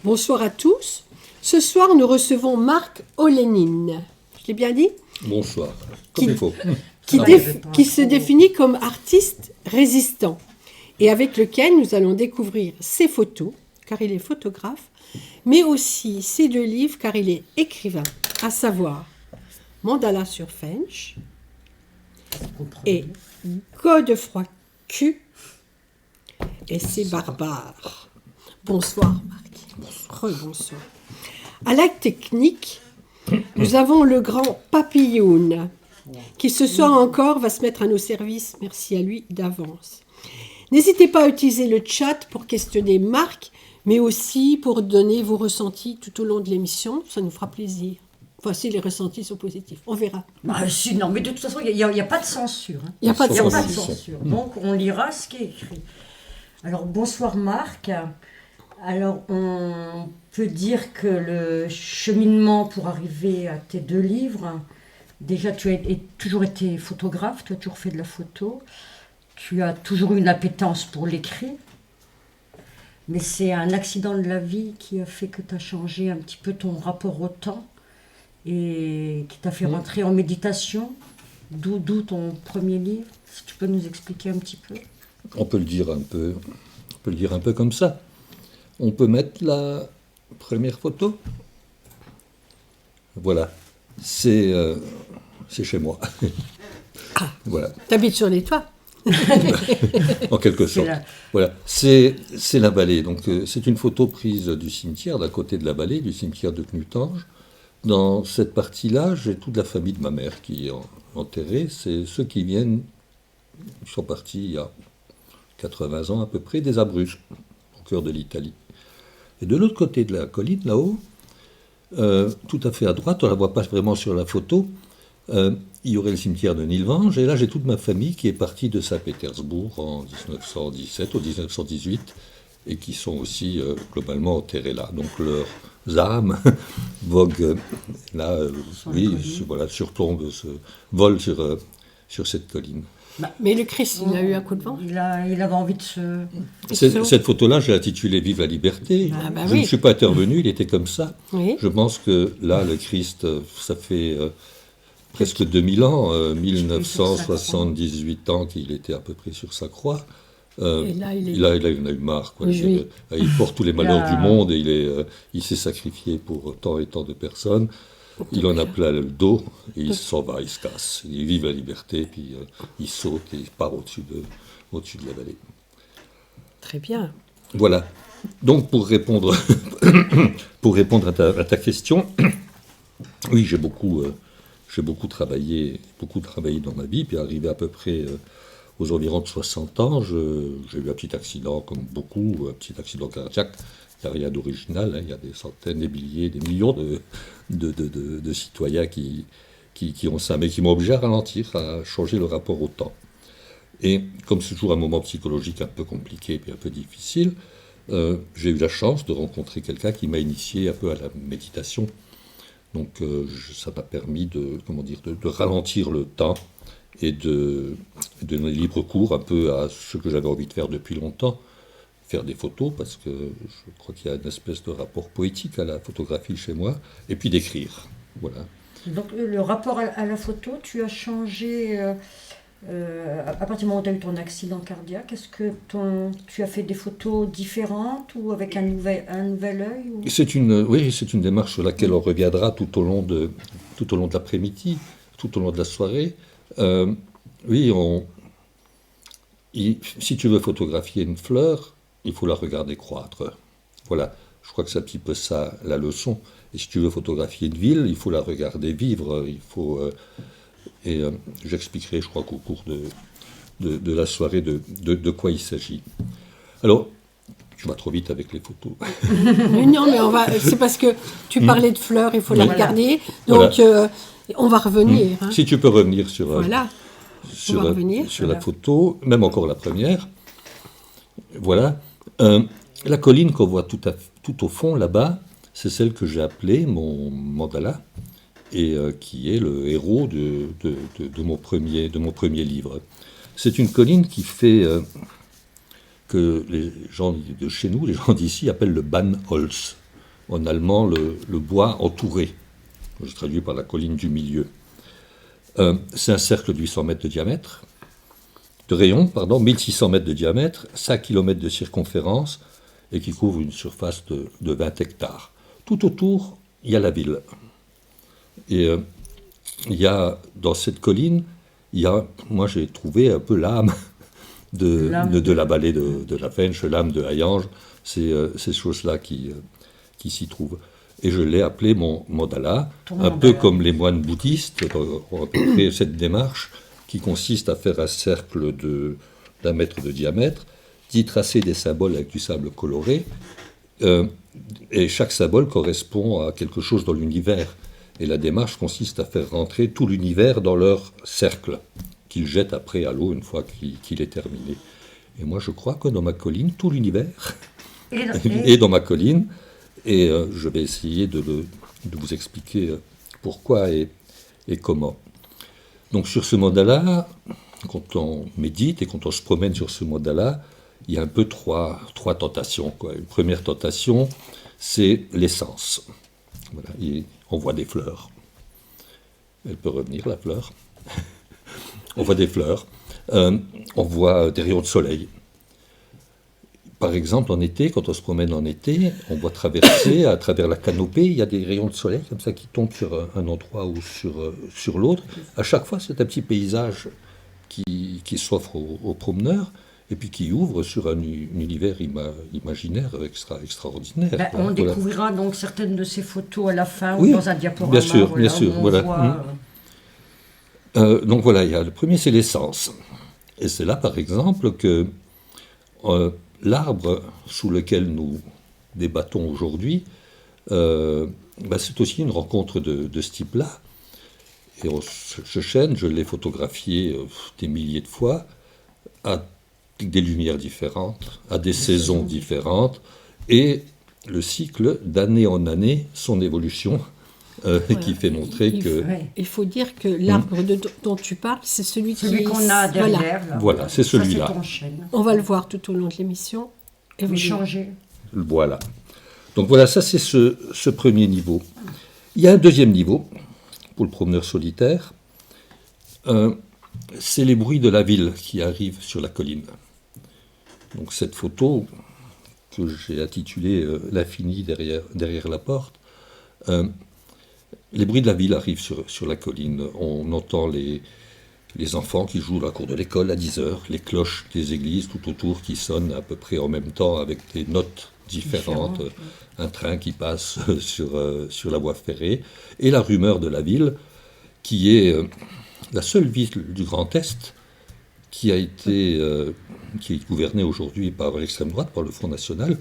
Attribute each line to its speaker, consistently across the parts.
Speaker 1: Bonsoir à tous. Ce soir, nous recevons Marc Olenin. Je l'ai bien dit ?
Speaker 2: Bonsoir. Comme il faut.
Speaker 1: Qui se définit comme artiste résistant et avec lequel nous allons découvrir ses photos, car il est photographe, mais aussi ses 2 livres, car il est écrivain, à savoir Mandala sur Fench et Godefroy Q et ses barbares. Bonsoir Marc. Rebonsoir. À la technique, nous avons le grand Papilloun, qui ce soir encore va se mettre à nos services. Merci à lui d'avance. N'hésitez pas à utiliser le chat pour questionner Marc, mais aussi pour donner vos ressentis tout au long de l'émission. Ça nous fera plaisir. Enfin, si les ressentis sont positifs, on verra.
Speaker 3: Si, non, mais de toute façon, il n'y a pas de censure. Hein.
Speaker 1: Il n'y a pas de
Speaker 3: censure. Donc, on lira ce qui est écrit. Alors, bonsoir Marc. Alors, on peut dire que le cheminement pour arriver à tes 2 livres, déjà, tu as toujours été photographe, tu as toujours fait de la photo, tu as toujours eu une appétence pour l'écrit, mais c'est un accident de la vie qui a fait que tu as changé un petit peu ton rapport au temps et qui t'a fait rentrer en méditation, d'où ton premier livre. Si tu peux nous expliquer un petit peu.
Speaker 2: On peut le dire un peu comme ça. On peut mettre la première photo. Voilà. C'est chez moi.
Speaker 1: Ah,
Speaker 2: voilà.
Speaker 1: T'habites sur les toits.
Speaker 2: En quelque sorte. Voilà. C'est la vallée. Donc, c'est une photo prise du cimetière, d'à côté de la vallée, du cimetière de Knutange. Dans cette partie-là, j'ai toute la famille de ma mère qui est enterrée. C'est ceux qui sont partis il y a 80 ans à peu près, des Abruzzes, au cœur de l'Italie. Et de l'autre côté de la colline, là-haut, tout à fait à droite, on ne la voit pas vraiment sur la photo, il y aurait le cimetière de Nilvange, et là j'ai toute ma famille qui est partie de Saint-Pétersbourg en 1917 ou 1918, et qui sont aussi globalement enterrés là. Donc leurs âmes voguent là, surplombent, volent sur cette colline.
Speaker 1: Mais le Christ, il a eu un coup de vent.
Speaker 3: Il avait envie de se...
Speaker 2: Cette photo-là, je l'ai intitulée « Vive la liberté ». Je ne suis pas intervenu, il était comme ça.
Speaker 1: Oui.
Speaker 2: Je pense que là, le Christ, ça fait presque 2000 ans, 1978 ans qu'il était à peu près sur sa croix.
Speaker 1: Et là, il
Speaker 2: en a eu marre. Quoi.
Speaker 1: Oui.
Speaker 2: Il porte tous les malheurs du monde et il s'est sacrifié pour tant et tant de personnes. Il en a plein le dos, et il s'en va, il se casse. Il vive la liberté, puis il saute et il part au-dessus de la vallée.
Speaker 1: Très bien.
Speaker 2: Voilà. Donc, pour répondre à ta question, oui, j'ai beaucoup travaillé dans ma vie, puis arrivé à peu près aux environs de 60 ans, j'ai eu un petit accident, comme beaucoup, un petit accident cardiaque. Il n'y a rien d'original, hein. Il y a des centaines, des milliers, des millions de citoyens qui ont ça, mais qui m'ont obligé à ralentir, à changer le rapport au temps. Et comme c'est toujours un moment psychologique un peu compliqué et un peu difficile, j'ai eu la chance de rencontrer quelqu'un qui m'a initié un peu à la méditation. Donc ça m'a permis de ralentir le temps et de donner libre cours un peu à ce que j'avais envie de faire depuis longtemps. Faire des photos, parce que je crois qu'il y a une espèce de rapport poétique à la photographie chez moi, et puis d'écrire. Voilà.
Speaker 3: Donc le rapport à la photo, tu as changé à partir du moment où tu as eu ton accident cardiaque. Est-ce que tu as fait des photos différentes ou avec un nouvel œil ou...
Speaker 2: C'est une démarche sur laquelle on reviendra tout au long de l'après-midi, tout au long de la soirée. Si tu veux photographier une fleur, il faut la regarder croître. Voilà, je crois que c'est un petit peu ça la leçon. Et si tu veux photographier une ville, il faut la regarder vivre. J'expliquerai, je crois, qu'au cours de la soirée de quoi il s'agit. Alors, tu vas trop vite avec les photos.
Speaker 1: Non, mais c'est parce que tu parlais de fleurs, il faut la regarder. Donc, on va revenir. Hein.
Speaker 2: Si tu peux revenir sur
Speaker 1: la
Speaker 2: photo, même encore la première. Voilà. La colline qu'on voit tout au fond, là-bas, c'est celle que j'ai appelée mon mandala, et qui est le héros de mon premier livre. C'est une colline qui fait que les gens de chez nous, les gens d'ici, appellent le Ban Holz. en allemand le bois entouré. Je traduis par la colline du milieu. C'est un cercle de 800 mètres de diamètre, de rayon, 1600 mètres de diamètre, 5 km de circonférence et qui couvre une surface de 20 hectares. Tout autour, il y a la ville. Et il y a, dans cette colline, moi j'ai trouvé un peu l'âme de la vallée de la Fensch, l'âme de Hayange, ces choses-là qui s'y trouvent. Et je l'ai appelé mon mandala, peu comme les moines bouddhistes ont créé cette démarche qui consiste à faire un cercle d'1 mètre de diamètre, d'y tracer des symboles avec du sable coloré, et chaque symbole correspond à quelque chose dans l'univers. Et la démarche consiste à faire rentrer tout l'univers dans leur cercle, qu'ils jettent après à l'eau une fois qu'il est terminé. Et moi je crois que dans ma colline, tout l'univers est dans ma colline, et je vais essayer de vous expliquer pourquoi et comment. Donc sur ce mandala, quand on médite et quand on se promène sur ce mandala, il y a un peu trois tentations, quoi. Une première tentation, c'est l'essence. Voilà, on voit des fleurs. Elle peut revenir, la fleur. On voit des fleurs. On voit des rayons de soleil. Par exemple, en été, quand on se promène en été, on voit traverser, à travers la canopée, il y a des rayons de soleil comme ça qui tombent sur un endroit ou sur l'autre. À chaque fois, c'est un petit paysage qui s'offre aux promeneurs et puis qui ouvre sur un univers imaginaire extraordinaire.
Speaker 3: On découvrira donc certaines de ces photos à la fin
Speaker 2: ou
Speaker 3: dans un diaporama.
Speaker 2: Bien sûr. Voilà. Donc voilà, le premier, c'est l'essence. Et c'est là, par exemple, que l'arbre sous lequel nous débattons aujourd'hui, c'est aussi une rencontre de ce type-là. Et ce chêne, je l'ai photographié des milliers de fois, à des lumières différentes, à des saisons différentes, et le cycle d'année en année, son évolution, qui fait montrer que...
Speaker 1: Il faut dire que l'arbre dont tu parles, c'est celui
Speaker 3: qu'on a derrière.
Speaker 2: Voilà, c'est celui-là.
Speaker 3: Ça, c'est ton chêne.
Speaker 1: On va le voir tout au long de l'émission.
Speaker 3: Et vous changez.
Speaker 2: Voilà. Donc voilà, ça c'est ce premier niveau. Il y a un deuxième niveau, pour le promeneur solitaire. C'est les bruits de la ville qui arrivent sur la colline. Donc cette photo, que j'ai intitulée « L'infini derrière la porte », les bruits de la ville arrivent sur la colline. On entend les enfants qui jouent la cour de l'école à 10h, les cloches des églises tout autour qui sonnent à peu près en même temps avec des notes différentes, un train qui passe sur la voie ferrée, et la rumeur de la ville, qui est la seule ville du Grand Est qui est gouvernée aujourd'hui par l'extrême droite, par le Front National.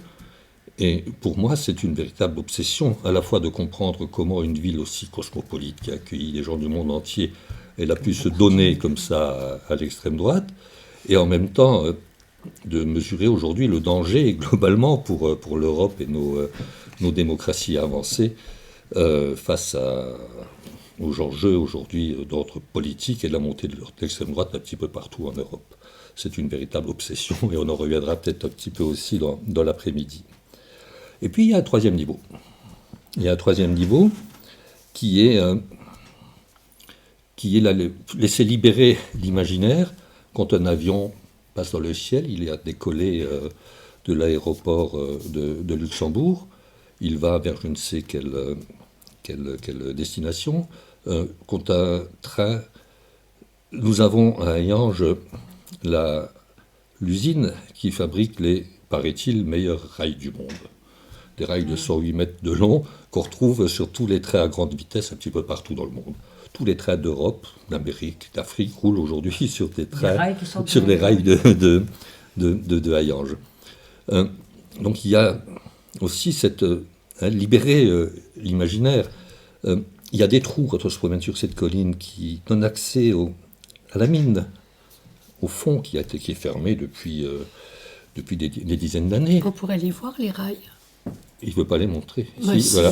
Speaker 2: Et pour moi, c'est une véritable obsession, à la fois de comprendre comment une ville aussi cosmopolite, qui a accueilli des gens du monde entier, elle a pu se donner comme ça à l'extrême droite, et en même temps de mesurer aujourd'hui le danger globalement pour l'Europe et nos démocraties avancées face aux enjeux aujourd'hui d'ordre politique et de la montée de l'extrême droite un petit peu partout en Europe. C'est une véritable obsession, et on en reviendra peut-être un petit peu aussi dans l'après-midi. Et puis il y a un troisième niveau. Il y a un troisième niveau qui est laisser libérer l'imaginaire quand un avion passe dans le ciel. Il a décollé de l'aéroport de Luxembourg. Il va vers je ne sais quelle destination. Quand un train, nous avons à Hayange l'usine qui fabrique les, paraît-il, meilleurs rails du monde. Des rails de 108 mètres de long qu'on retrouve sur tous les trains à grande vitesse un petit peu partout dans le monde. Tous les trains d'Europe, d'Amérique, d'Afrique roulent aujourd'hui sur des trains, sur les rails de Hayange. Donc il y a aussi cette libérer l'imaginaire. Il y a des trous quand on se promène sur cette colline qui donnent accès à la mine, au fond qui est fermé depuis des dizaines d'années.
Speaker 1: On pourrait les voir, les rails.
Speaker 2: Il ne veut pas les montrer.
Speaker 1: Ouais,
Speaker 2: si, voilà.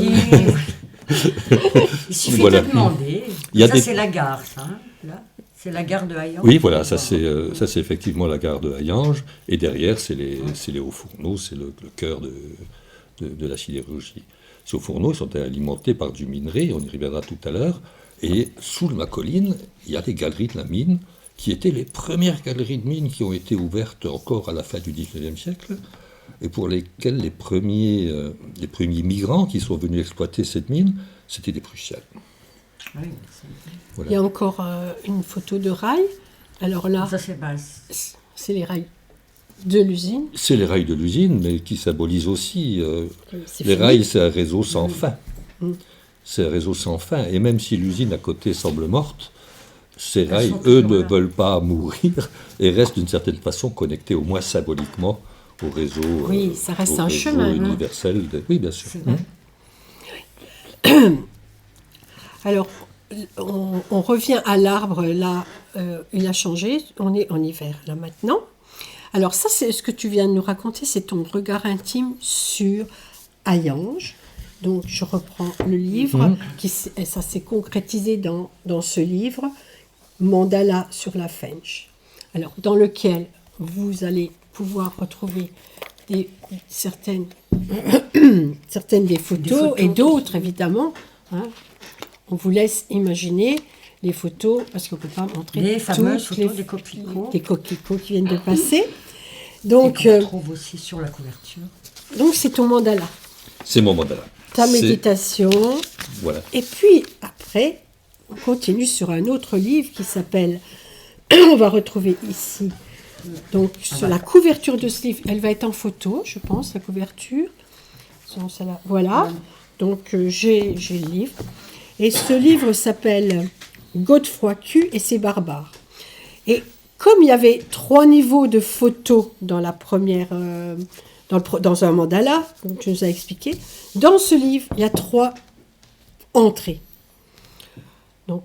Speaker 3: Il suffit de demander. C'est la gare, ça. Hein, là. C'est la gare de Hayange.
Speaker 2: Oui, voilà, ça c'est effectivement la gare de Hayange. Et derrière, c'est les hauts fourneaux, c'est le cœur de la sidérurgie. Ces hauts fourneaux sont alimentés par du minerai, on y reviendra tout à l'heure, et sous ma colline, il y a les galeries de la mine, qui étaient les premières galeries de mine qui ont été ouvertes encore à la fin du XIXe siècle, et pour lesquelles les premiers migrants qui sont venus exploiter cette mine, c'était des Prussiens.
Speaker 3: Oui,
Speaker 1: Il y a encore une photo de rails. Alors là,
Speaker 3: ça c'est basse.
Speaker 1: c'est les rails de l'usine.
Speaker 2: C'est les rails de l'usine, mais qui symbolisent aussi...
Speaker 1: C'est
Speaker 2: les
Speaker 1: fini.
Speaker 2: rails, c'est un réseau sans fin. C'est un réseau sans fin. Et même si l'usine à côté semble morte, ces rails,
Speaker 3: sont
Speaker 2: eux,
Speaker 3: toujours
Speaker 2: ne
Speaker 3: là.
Speaker 2: veulent pas mourir et restent d'une certaine façon connectés, au moins symboliquement, au réseau,
Speaker 1: Oui, ça reste
Speaker 2: au
Speaker 1: un
Speaker 2: réseau
Speaker 1: chemin, hein.
Speaker 2: universel. Oui, bien sûr.
Speaker 3: C'est vrai.
Speaker 1: Alors, on revient à l'arbre, là, il a changé, on est en hiver, là, maintenant. Alors ça, c'est ce que tu viens de nous raconter, c'est ton regard intime sur Hayange. Donc, je reprends le livre, et ça s'est concrétisé dans ce livre, Mandala sur la Fench. Alors, dans lequel vous allez pouvoir retrouver certaines des photos, et d'autres, évidemment. Hein. On vous laisse imaginer les photos, parce qu'on ne peut pas montrer
Speaker 3: Les fameuses
Speaker 1: toutes
Speaker 3: photos des coquelicots.
Speaker 1: des coquelicots qui viennent de passer. Donc,
Speaker 3: On trouve aussi sur la couverture.
Speaker 1: donc c'est ton mandala,
Speaker 2: C'est mon mandala.
Speaker 1: ta
Speaker 2: C'est-
Speaker 1: méditation.
Speaker 2: Voilà.
Speaker 1: Et puis, après, on continue sur un autre livre qui s'appelle, on va retrouver ici, donc sur la couverture de ce livre, elle va être en photo, je pense, la couverture. Sinon, celle-là. Voilà, donc j'ai le livre. Et ce livre s'appelle Godefroy Q et ses barbares. Et comme il y avait 3 niveaux de photos dans la première, dans un mandala, comme tu nous as expliqué, dans ce livre, il y a 3 entrées. Donc,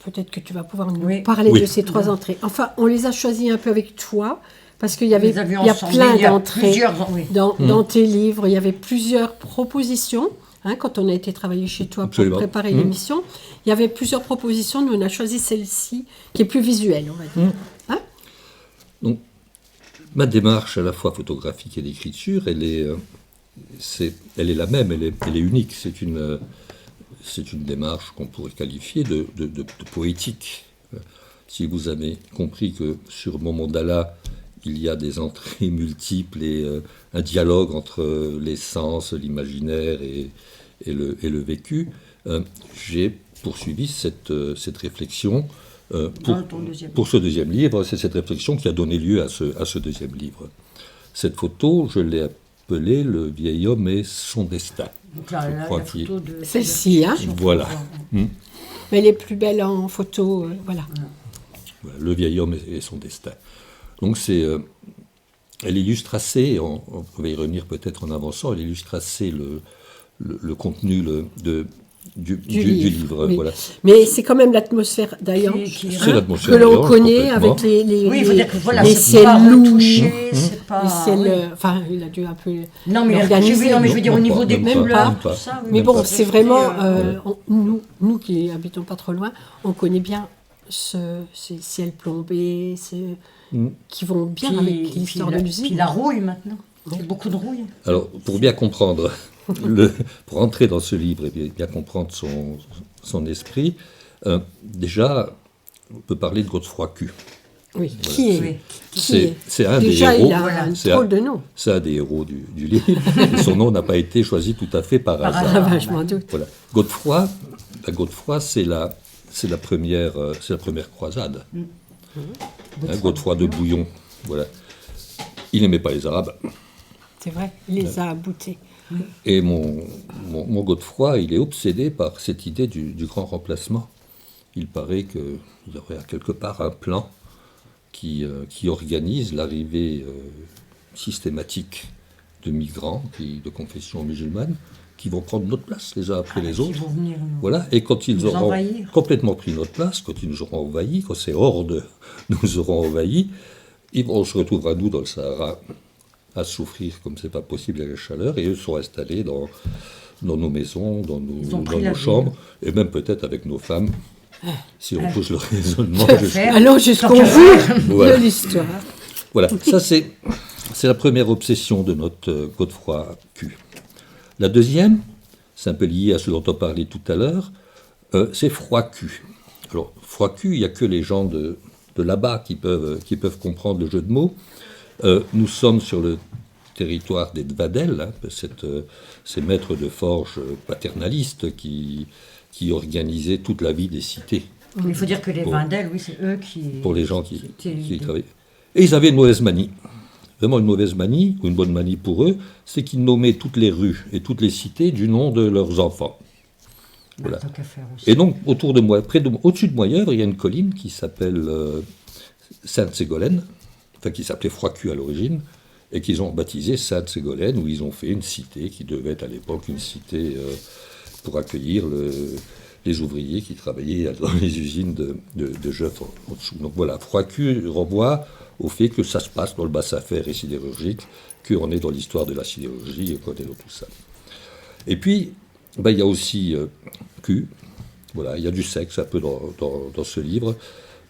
Speaker 1: peut-être que tu vas pouvoir nous
Speaker 3: Oui.
Speaker 1: parler
Speaker 2: Oui.
Speaker 1: de ces 3 entrées. Enfin, on les a choisies un peu avec toi, parce qu'il y avait,
Speaker 3: Nous avions
Speaker 1: il y a
Speaker 3: ensemble,
Speaker 1: plein
Speaker 3: il y a
Speaker 1: d'entrées
Speaker 3: plusieurs, oui.
Speaker 1: dans tes livres. Il y avait plusieurs propositions. Hein, quand on a été travailler chez toi pour
Speaker 2: Absolument.
Speaker 1: préparer l'émission, il y avait plusieurs propositions. Nous, on a choisi celle-ci, qui est plus visuelle, on va dire. Hein?
Speaker 2: Donc, ma démarche à la fois photographique et d'écriture, elle est la même, elle est unique. C'est une démarche qu'on pourrait qualifier de poétique. Si vous avez compris que sur mon mandala, il y a des entrées multiples et un dialogue entre les sens, l'imaginaire et le vécu, j'ai poursuivi cette réflexion
Speaker 3: Dans ton deuxième.
Speaker 2: pour ce deuxième livre. C'est cette réflexion qui a donné lieu à ce deuxième livre. Cette photo, je l'ai appelée « Le vieil homme et son destin ».
Speaker 3: Donc là,
Speaker 2: Je
Speaker 3: la
Speaker 2: crois qu'il-
Speaker 3: photo de...
Speaker 1: Celle-ci, hein.
Speaker 2: Voilà.
Speaker 1: Mais elle est plus belle en photo. Voilà.
Speaker 2: Voilà, le vieil homme et son destin. Donc elle illustre assez, on va y revenir peut-être en avançant, elle illustre assez le contenu du livre.
Speaker 1: oui.
Speaker 2: Voilà.
Speaker 1: Mais c'est quand même l'atmosphère d'ailleurs
Speaker 3: Qui-
Speaker 2: C'est l'atmosphère
Speaker 1: que l'on
Speaker 2: d'Hayange,
Speaker 1: connaît
Speaker 2: complètement.
Speaker 1: avec les
Speaker 3: Oui, il faut dire que voilà,
Speaker 1: les
Speaker 3: c'est pas
Speaker 1: ciels loups,
Speaker 3: retouché, c'est pas...
Speaker 1: les ciels,
Speaker 3: oui.
Speaker 1: enfin, il a dû un peu
Speaker 3: Non, mais
Speaker 1: l'organiser.
Speaker 3: non, mais je veux dire, au
Speaker 2: Même
Speaker 3: niveau
Speaker 2: pas,
Speaker 3: des
Speaker 2: même pas,
Speaker 3: couleurs,
Speaker 2: même pas.
Speaker 3: tout ça... oui,
Speaker 1: Mais
Speaker 2: Même
Speaker 1: bon,
Speaker 2: pas.
Speaker 1: c'est vraiment,
Speaker 3: euh,
Speaker 1: nous qui habitons pas trop loin, on connaît bien ces ciels plombés, qui vont bien
Speaker 3: puis-
Speaker 1: avec
Speaker 3: puis
Speaker 1: l'histoire de
Speaker 3: Puis
Speaker 1: l'usine.
Speaker 3: la rouille, maintenant. Il y a beaucoup de rouille.
Speaker 2: Alors, pour bien comprendre, pour entrer dans ce livre et bien comprendre son esprit, déjà, on peut parler de Godefroy Q.
Speaker 1: Oui, qui est,
Speaker 3: Oui.
Speaker 1: qui est
Speaker 2: C'est un
Speaker 1: Déjà,
Speaker 2: des héros.
Speaker 1: il a
Speaker 3: voilà.
Speaker 1: un
Speaker 2: C'est
Speaker 1: drôle de nom.
Speaker 2: C'est un des héros du livre. Et son nom n'a pas été choisi tout à fait par hasard.
Speaker 1: Ah, bah, je m'en doute.
Speaker 2: Voilà. Godefroy, c'est la première croisade. Hein, Godefroy de Bouillon. Voilà. Il n'aimait pas les Arabes.
Speaker 1: C'est vrai, il les a aboutés.
Speaker 2: Et mon Godefroy, il est obsédé par cette idée du grand remplacement. Il paraît qu'il y aurait quelque part un plan qui organise l'arrivée systématique de migrants de confession musulmane qui vont prendre notre place les uns après les
Speaker 3: Qui
Speaker 2: autres.
Speaker 3: vont venir nous-
Speaker 2: Voilà, et quand ils
Speaker 3: nous
Speaker 2: auront
Speaker 3: envahir.
Speaker 2: complètement pris notre place, quand ils nous auront envahis, quand ces hordes nous auront envahis, on se retrouvera, nous, dans le Sahara, à souffrir comme c'est pas possible à la chaleur, et eux sont installés dans nos maisons, dans
Speaker 3: Ils ont
Speaker 2: nos
Speaker 3: pris la
Speaker 2: chambres, et même peut-être avec nos femmes, si on pousse le raisonnement
Speaker 3: Que
Speaker 2: jusqu'au
Speaker 3: faire
Speaker 1: Allons jusqu'au
Speaker 3: Tant qu'à
Speaker 1: bout
Speaker 2: Voilà.
Speaker 1: de l'histoire.
Speaker 2: Voilà, ça c'est la première obsession de notre Godefroy Q. La deuxième, c'est un peu lié à ce dont on parlait tout à l'heure, c'est Froid-Cul. Alors, Froid-Cul, il n'y a que les gens de là-bas qui peuvent comprendre le jeu de mots. Nous sommes sur le territoire des Dvadel, ces maîtres de forge paternalistes qui organisaient toute la vie des cités.
Speaker 3: Il faut dire que les Vindel, oui, c'est eux qui...
Speaker 2: Pour les gens qui travaillaient. Et ils avaient une mauvaise manie. Vraiment une mauvaise manie, ou une bonne manie pour eux, c'est qu'ils nommaient toutes les rues et toutes les cités du nom de leurs enfants. Voilà. Et donc, autour de moi, au-dessus de Moyeuvre, il y a une colline qui s'appelle Sainte-Ségolène, enfin qui s'appelait Froid-Cul à l'origine, et qu'ils ont baptisé Sainte-Ségolène, où ils ont fait une cité qui devait être à l'époque une cité pour accueillir les ouvriers qui travaillaient dans les usines de Jeuf en dessous. Donc voilà, Froid-Cul renvoie au fait que ça se passe dans le bassin-fer et sidérurgique, qu'on est dans l'histoire de la sidérurgie et qu'on est dans tout ça. Et puis, il y a aussi Q, voilà, il y a du sexe un peu dans ce livre.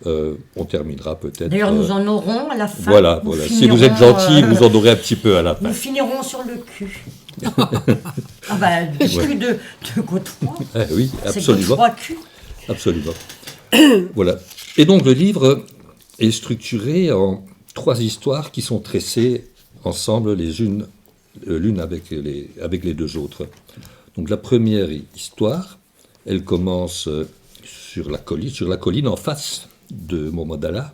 Speaker 2: On terminera peut-être...
Speaker 3: D'ailleurs, nous en aurons à la fin.
Speaker 2: Voilà. Si vous êtes gentil, vous en aurez un petit peu à la fin.
Speaker 3: Nous finirons sur le cul. Le cul de Godefroy.
Speaker 2: Oui, absolument.
Speaker 3: C'est Godefroy-Cul.
Speaker 2: Absolument. Voilà. Et donc, le livre est structuré en 3 histoires qui sont tressées ensemble l'une avec les 2 autres. Donc, la première histoire, elle commence sur la colline en face de Momodala,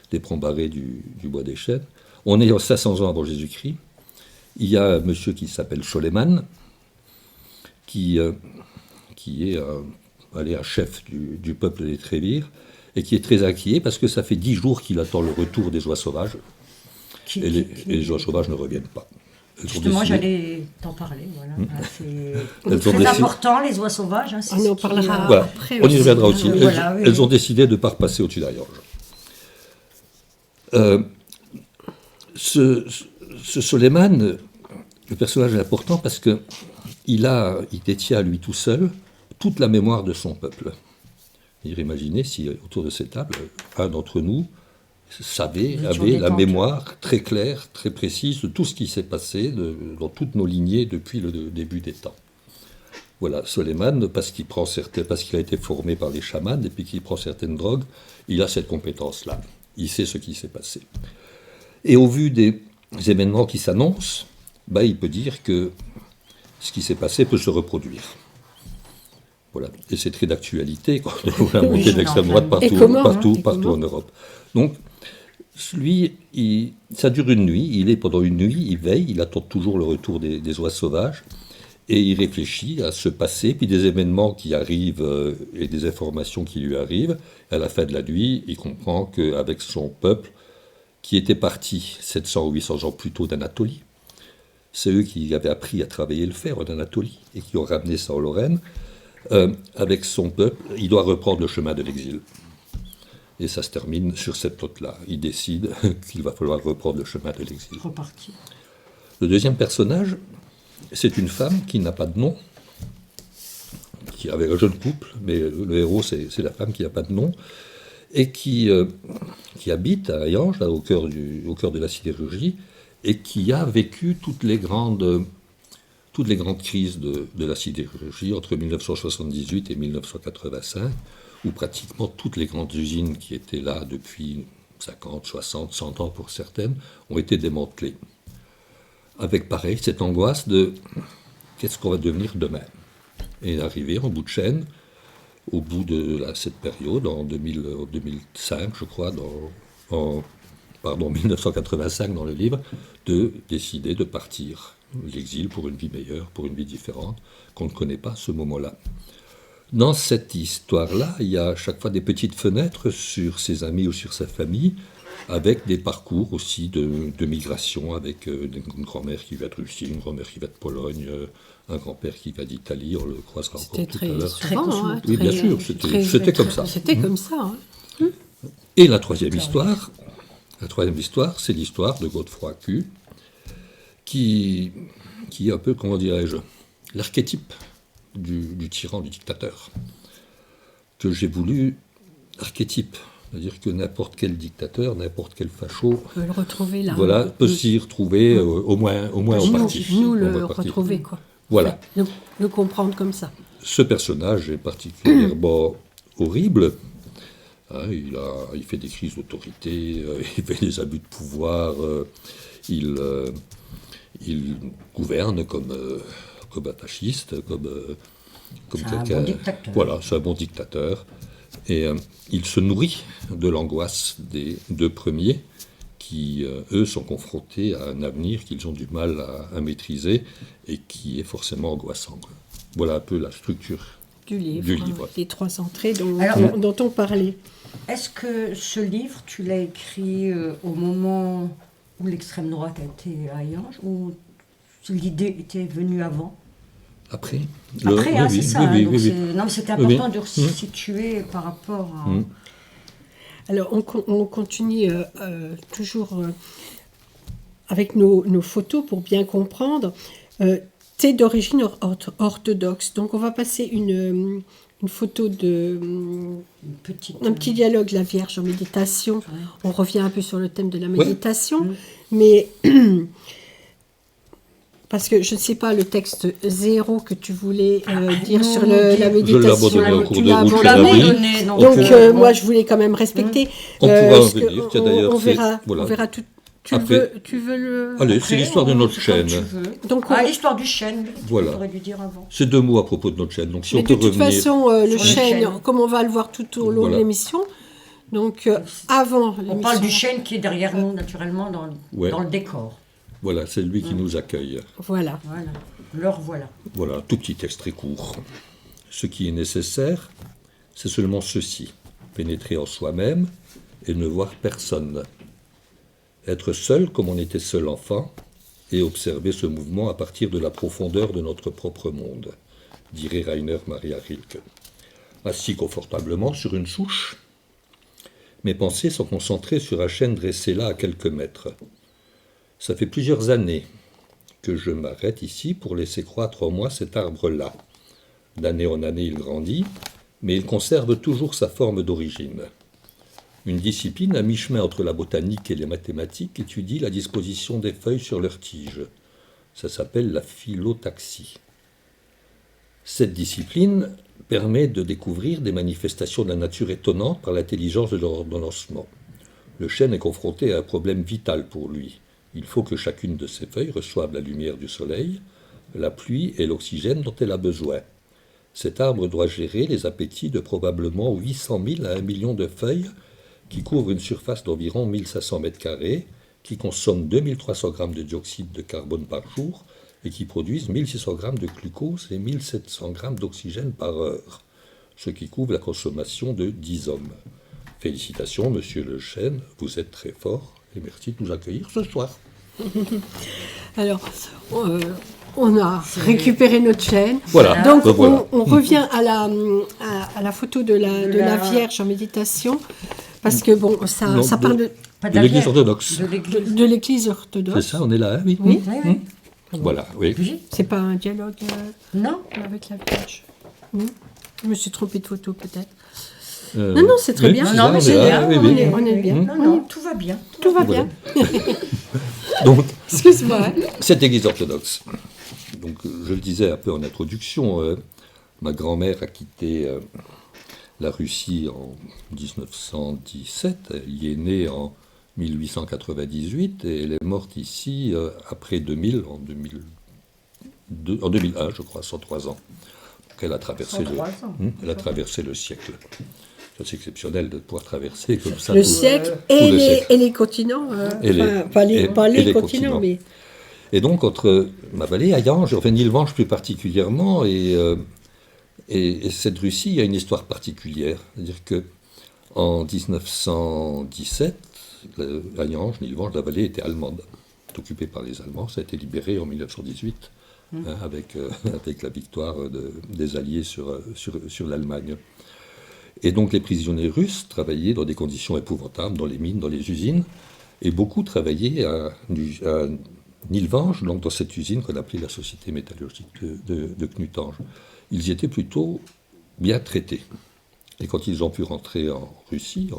Speaker 2: des Prombarés du Bois des Chênes. On est en 500 ans avant Jésus-Christ. Il y a un monsieur qui s'appelle Soleiman, qui est un chef du peuple des Trévires, et qui est très inquiet parce que ça fait 10 jours qu'il attend le retour des oies sauvages. Et les oies sauvages ne reviennent pas.
Speaker 3: Justement, j'allais t'en parler. Voilà. C'est très important, les oies sauvages. Hein,
Speaker 1: on en parlera après.
Speaker 2: On y reviendra aussi. Elles ont décidé de ne pas repasser au-dessus d'Ariange. Ce Soleiman, le personnage est important parce qu'il détient à lui tout seul toute la mémoire de son peuple. Imaginez si autour de cette table, un d'entre nous avait la mémoire très claire, très précise de tout ce qui s'est passé dans toutes nos lignées depuis le début des temps. Voilà, Soleiman, parce qu'il a été formé par les chamans et puis qu'il prend certaines drogues, il a cette compétence-là. Il sait ce qui s'est passé. Et au vu des événements qui s'annoncent, il peut dire que ce qui s'est passé peut se reproduire. Voilà. Et c'est très d'actualité quand on voit la montée de l'extrême droite partout en Europe. Donc, lui, ça dure une nuit, pendant une nuit, il veille, il attend toujours le retour des oies sauvages, et il réfléchit à ce passé, puis des événements qui arrivent et des informations qui lui arrivent. À la fin de la nuit, il comprend qu'avec son peuple, qui était parti 700 ou 800 ans plus tôt d'Anatolie, c'est eux qui avaient appris à travailler le fer en Anatolie, et qui ont ramené ça en Lorraine, avec son peuple, il doit reprendre le chemin de l'exil. Et ça se termine sur cette note-là. Il décide qu'il va falloir reprendre le chemin de l'exil.
Speaker 3: Repartir.
Speaker 2: Le deuxième personnage, c'est une femme qui n'a pas de nom, qui avait un jeune couple, mais le héros, c'est la femme qui n'a pas de nom, et qui habite à Hayange, au cœur de la sidérurgie, et qui a vécu toutes les grandes crises de la sidérurgie entre 1978 et 1985, où pratiquement toutes les grandes usines qui étaient là depuis 50, 60, 100 ans pour certaines, ont été démantelées. Avec pareil, cette angoisse de qu'est-ce qu'on va devenir demain. Et arrivé en bout de chaîne, au bout de cette période, en 2005, je crois, en 1985 dans le livre, de décider de partir. L'exil pour une vie meilleure, pour une vie différente, qu'on ne connaît pas à ce moment-là. Dans cette histoire-là, il y a à chaque fois des petites fenêtres sur ses amis ou sur sa famille, avec des parcours aussi de migration, avec une grand-mère qui va de Russie, une grand-mère qui va de Pologne, un grand-père qui va d'Italie, on le croisera encore tout à l'heure.
Speaker 1: C'était très souvent,
Speaker 2: oui, bien sûr, c'était comme ça.
Speaker 1: C'était comme ça.
Speaker 2: Et la troisième histoire, c'est l'histoire de Godefroy-Cul, qui est un peu, comment dirais-je, l'archétype du tyran, du dictateur, que j'ai voulu archétype. C'est-à-dire que n'importe quel dictateur, n'importe quel facho,
Speaker 1: peut le retrouver là.
Speaker 2: Voilà, peut s'y retrouver au moins en partie.
Speaker 1: Nous le retrouver, quoi.
Speaker 2: Voilà.
Speaker 1: Le comprendre comme ça.
Speaker 2: Ce personnage est particulièrement horrible. Hein, il fait des crises d'autorité, il fait des abus de pouvoir, il gouverne comme un fasciste, comme quelqu'un.
Speaker 3: Bon dictateur.
Speaker 2: Voilà, c'est un bon dictateur. Et il se nourrit de l'angoisse des deux premiers, qui, eux, sont confrontés à un avenir qu'ils ont du mal à maîtriser et qui est forcément angoissant. Voilà un peu la structure
Speaker 1: Du livre.
Speaker 2: du livre.
Speaker 1: Les 3 entrées dont on parlait.
Speaker 3: Est-ce que ce livre, tu l'as écrit au moment où l'extrême droite a été à Hayange, ou l'idée était venue avant?
Speaker 2: Après,
Speaker 3: Après, hein, c'est ça.
Speaker 2: oui,
Speaker 3: Donc
Speaker 2: oui.
Speaker 3: non, mais c'était important
Speaker 2: Oui.
Speaker 3: de resituer par rapport à...
Speaker 1: Alors, on continue toujours avec nos photos pour bien comprendre. T'es d'origine orthodoxe. Donc, on va passer une photo un petit dialogue, la Vierge en méditation.
Speaker 3: Ouais.
Speaker 1: On revient un peu sur le thème de la méditation.
Speaker 3: Ouais.
Speaker 1: Mais... Parce que je ne sais pas le texte 0 que tu voulais dire sur la méditation.
Speaker 2: Je l'ai abandonné en cours
Speaker 1: Tu
Speaker 2: de
Speaker 1: l'as
Speaker 2: route, je
Speaker 1: abandonné.
Speaker 2: l'ai
Speaker 1: Donc moi je voulais quand même respecter.
Speaker 2: On pourra
Speaker 1: parce
Speaker 2: en
Speaker 1: que
Speaker 2: venir. Tiens, d'ailleurs,
Speaker 1: on verra,
Speaker 2: voilà.
Speaker 1: on verra tout.
Speaker 2: Après-
Speaker 1: Tu veux le.
Speaker 2: Allez, c'est l'histoire de notre
Speaker 3: c'est comme
Speaker 2: chaîne.
Speaker 3: tu veux.
Speaker 1: Donc,
Speaker 3: l'histoire du chêne,
Speaker 2: Voilà.
Speaker 3: tu aurais dû dire avant.
Speaker 2: C'est 2 mots à propos de notre chaîne. Donc si
Speaker 1: Mais
Speaker 2: on
Speaker 1: de
Speaker 2: peut
Speaker 1: toute
Speaker 2: revenir.
Speaker 1: façon, le
Speaker 3: Sur le
Speaker 1: chêne,
Speaker 3: chêne.
Speaker 1: comme on va le voir tout au long
Speaker 2: Voilà.
Speaker 1: de l'émission, donc avant
Speaker 3: On
Speaker 1: l'émission.
Speaker 3: parle du chêne qui est derrière nous, naturellement, dans le décor.
Speaker 2: Voilà, c'est lui qui nous accueille.
Speaker 1: Voilà.
Speaker 3: Voilà. Le revoilà.
Speaker 2: Voilà, tout petit texte très court. Ce qui est nécessaire, c'est seulement ceci: pénétrer en soi-même et ne voir personne. Être seul comme on était seul enfant et observer ce mouvement à partir de la profondeur de notre propre monde, dirait Rainer Maria Rilke. Assis confortablement sur une souche, mes pensées sont concentrées sur un chêne dressé là à quelques mètres. Ça fait plusieurs années que je m'arrête ici pour laisser croître en moi cet arbre-là. D'année en année, il grandit, mais il conserve toujours sa forme d'origine. Une discipline à mi-chemin entre la botanique et les mathématiques étudie la disposition des feuilles sur leurs tiges. Ça s'appelle la phyllotaxie. Cette discipline permet de découvrir des manifestations de la nature étonnantes par l'intelligence de leur ordonnancement. Le chêne est confronté à un problème vital pour lui. Il faut que chacune de ses feuilles reçoive la lumière du soleil, la pluie et l'oxygène dont elle a besoin. Cet arbre doit gérer les appétits de probablement 800 000 à 1 million de feuilles qui couvrent une surface d'environ 1500 mètres carrés, qui consomment 2300 grammes de dioxyde de carbone par jour et qui produisent 1600 grammes de glucose et 1700 grammes d'oxygène par heure, ce qui couvre la consommation de 10 hommes. Félicitations, monsieur Le Chêne, vous êtes très fort et merci de nous accueillir ce soir.
Speaker 1: Alors, on a récupéré notre chaîne.
Speaker 2: Voilà.
Speaker 1: Donc,
Speaker 2: Voilà.
Speaker 1: on revient à la photo de la Vierge en méditation, parce que bon, ça
Speaker 2: Non,
Speaker 1: parle
Speaker 3: Pas
Speaker 2: De l'Église
Speaker 3: d'arrière,
Speaker 2: orthodoxe.
Speaker 3: De l'église.
Speaker 1: de l'Église
Speaker 2: C'est
Speaker 1: orthodoxe.
Speaker 2: ça, on est là, hein, oui.
Speaker 1: Oui.
Speaker 3: Oui, oui.
Speaker 2: Voilà, oui.
Speaker 3: Oui.
Speaker 1: C'est pas un dialogue
Speaker 3: Non.
Speaker 1: avec la Vierge. Je me suis trompée de photo peut-être.
Speaker 2: Non,
Speaker 1: non, c'est très bien.
Speaker 3: Non, mais c'est bien.
Speaker 2: Oui,
Speaker 1: on
Speaker 2: oui.
Speaker 1: est- on est bien.
Speaker 3: Non, non, tout va bien.
Speaker 1: Tout va
Speaker 2: Voilà.
Speaker 1: bien.
Speaker 2: Donc,
Speaker 1: Excuse-moi. hein.
Speaker 2: cette Église orthodoxe. Donc, je le disais un peu en introduction, ma grand-mère a quitté la Russie en 1917. Elle y est née en 1898 et elle est morte ici après 2000, en 2001, je crois, 103 ans. Donc, elle a traversé
Speaker 3: 103 ans.
Speaker 2: elle a traversé le siècle. C'est exceptionnel de pouvoir traverser comme ça.
Speaker 1: Le
Speaker 2: tout-
Speaker 1: siècle
Speaker 2: tout
Speaker 1: et
Speaker 2: le
Speaker 1: les,
Speaker 2: siècle.
Speaker 1: et les continents.
Speaker 2: Et les-
Speaker 1: enfin, pas les,
Speaker 2: et-
Speaker 1: pas
Speaker 2: et
Speaker 1: les
Speaker 2: les
Speaker 1: continents,
Speaker 2: continents.
Speaker 1: mais
Speaker 2: Et donc, entre ma vallée, Hayange, enfin Nilvange plus particulièrement, et cette Russie a une histoire particulière. C'est-à-dire qu'en 1917, Hayange, Nilvange, la vallée était allemande, occupée par les Allemands. Ça a été libéré en 1918, avec la victoire des Alliés sur l'Allemagne. Et donc les prisonniers russes travaillaient dans des conditions épouvantables, dans les mines, dans les usines, et beaucoup travaillaient à Nilvange, donc dans cette usine qu'on appelait la Société métallurgique de Knutange. Ils y étaient plutôt bien traités. Et quand ils ont pu rentrer en Russie,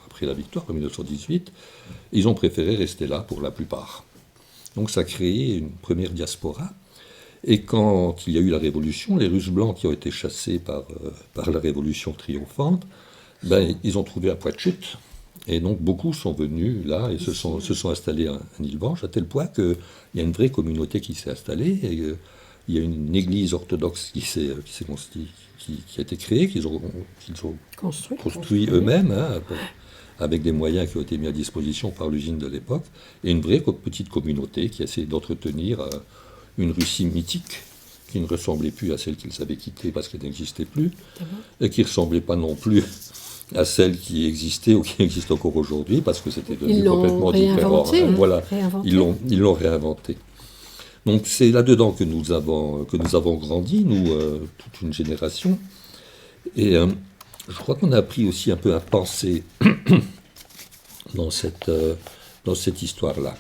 Speaker 2: après la victoire, en 1918, ils ont préféré rester là pour la plupart. Donc ça a créé une première diaspora. Et quand il y a eu la Révolution, les Russes blancs qui ont été chassés par la Révolution triomphante, ils ont trouvé un point de chute. Et donc beaucoup sont venus là et se sont installés en Île-Blanche, à tel point qu'il y a une vraie communauté qui s'est installée. Et, il y a une église orthodoxe qui a été créée, qu'ils ont construit eux-mêmes, hein, avec des moyens qui ont été mis à disposition par l'usine de l'époque, et une vraie petite communauté qui essaie d'entretenir une Russie mythique, qui ne ressemblait plus à celle qu'ils avaient quittée parce qu'elle n'existait plus, et qui ne ressemblait pas non plus à celle qui existait ou qui existe encore aujourd'hui, parce que c'était devenu complètement différent. Voilà, ils l'ont réinventé. Donc c'est là-dedans que nous avons grandi, nous, toute une génération. Et je crois qu'on a appris aussi un peu à penser dans cette histoire-là.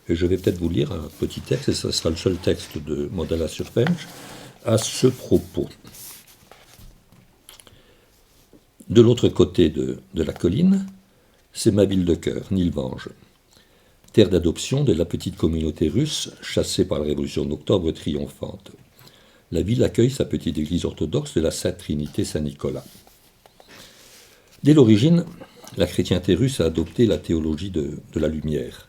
Speaker 2: Et je vais peut-être vous lire un petit texte, et ce sera le seul texte de Mandala-sur-Penge, à ce propos. De l'autre côté de la colline, c'est ma ville de cœur, Nilvange, terre d'adoption de la petite communauté russe chassée par la Révolution d'Octobre triomphante. La ville accueille sa petite église orthodoxe de la Sainte Trinité Saint-Nicolas. Dès l'origine, la chrétienté russe a adopté la théologie de la lumière.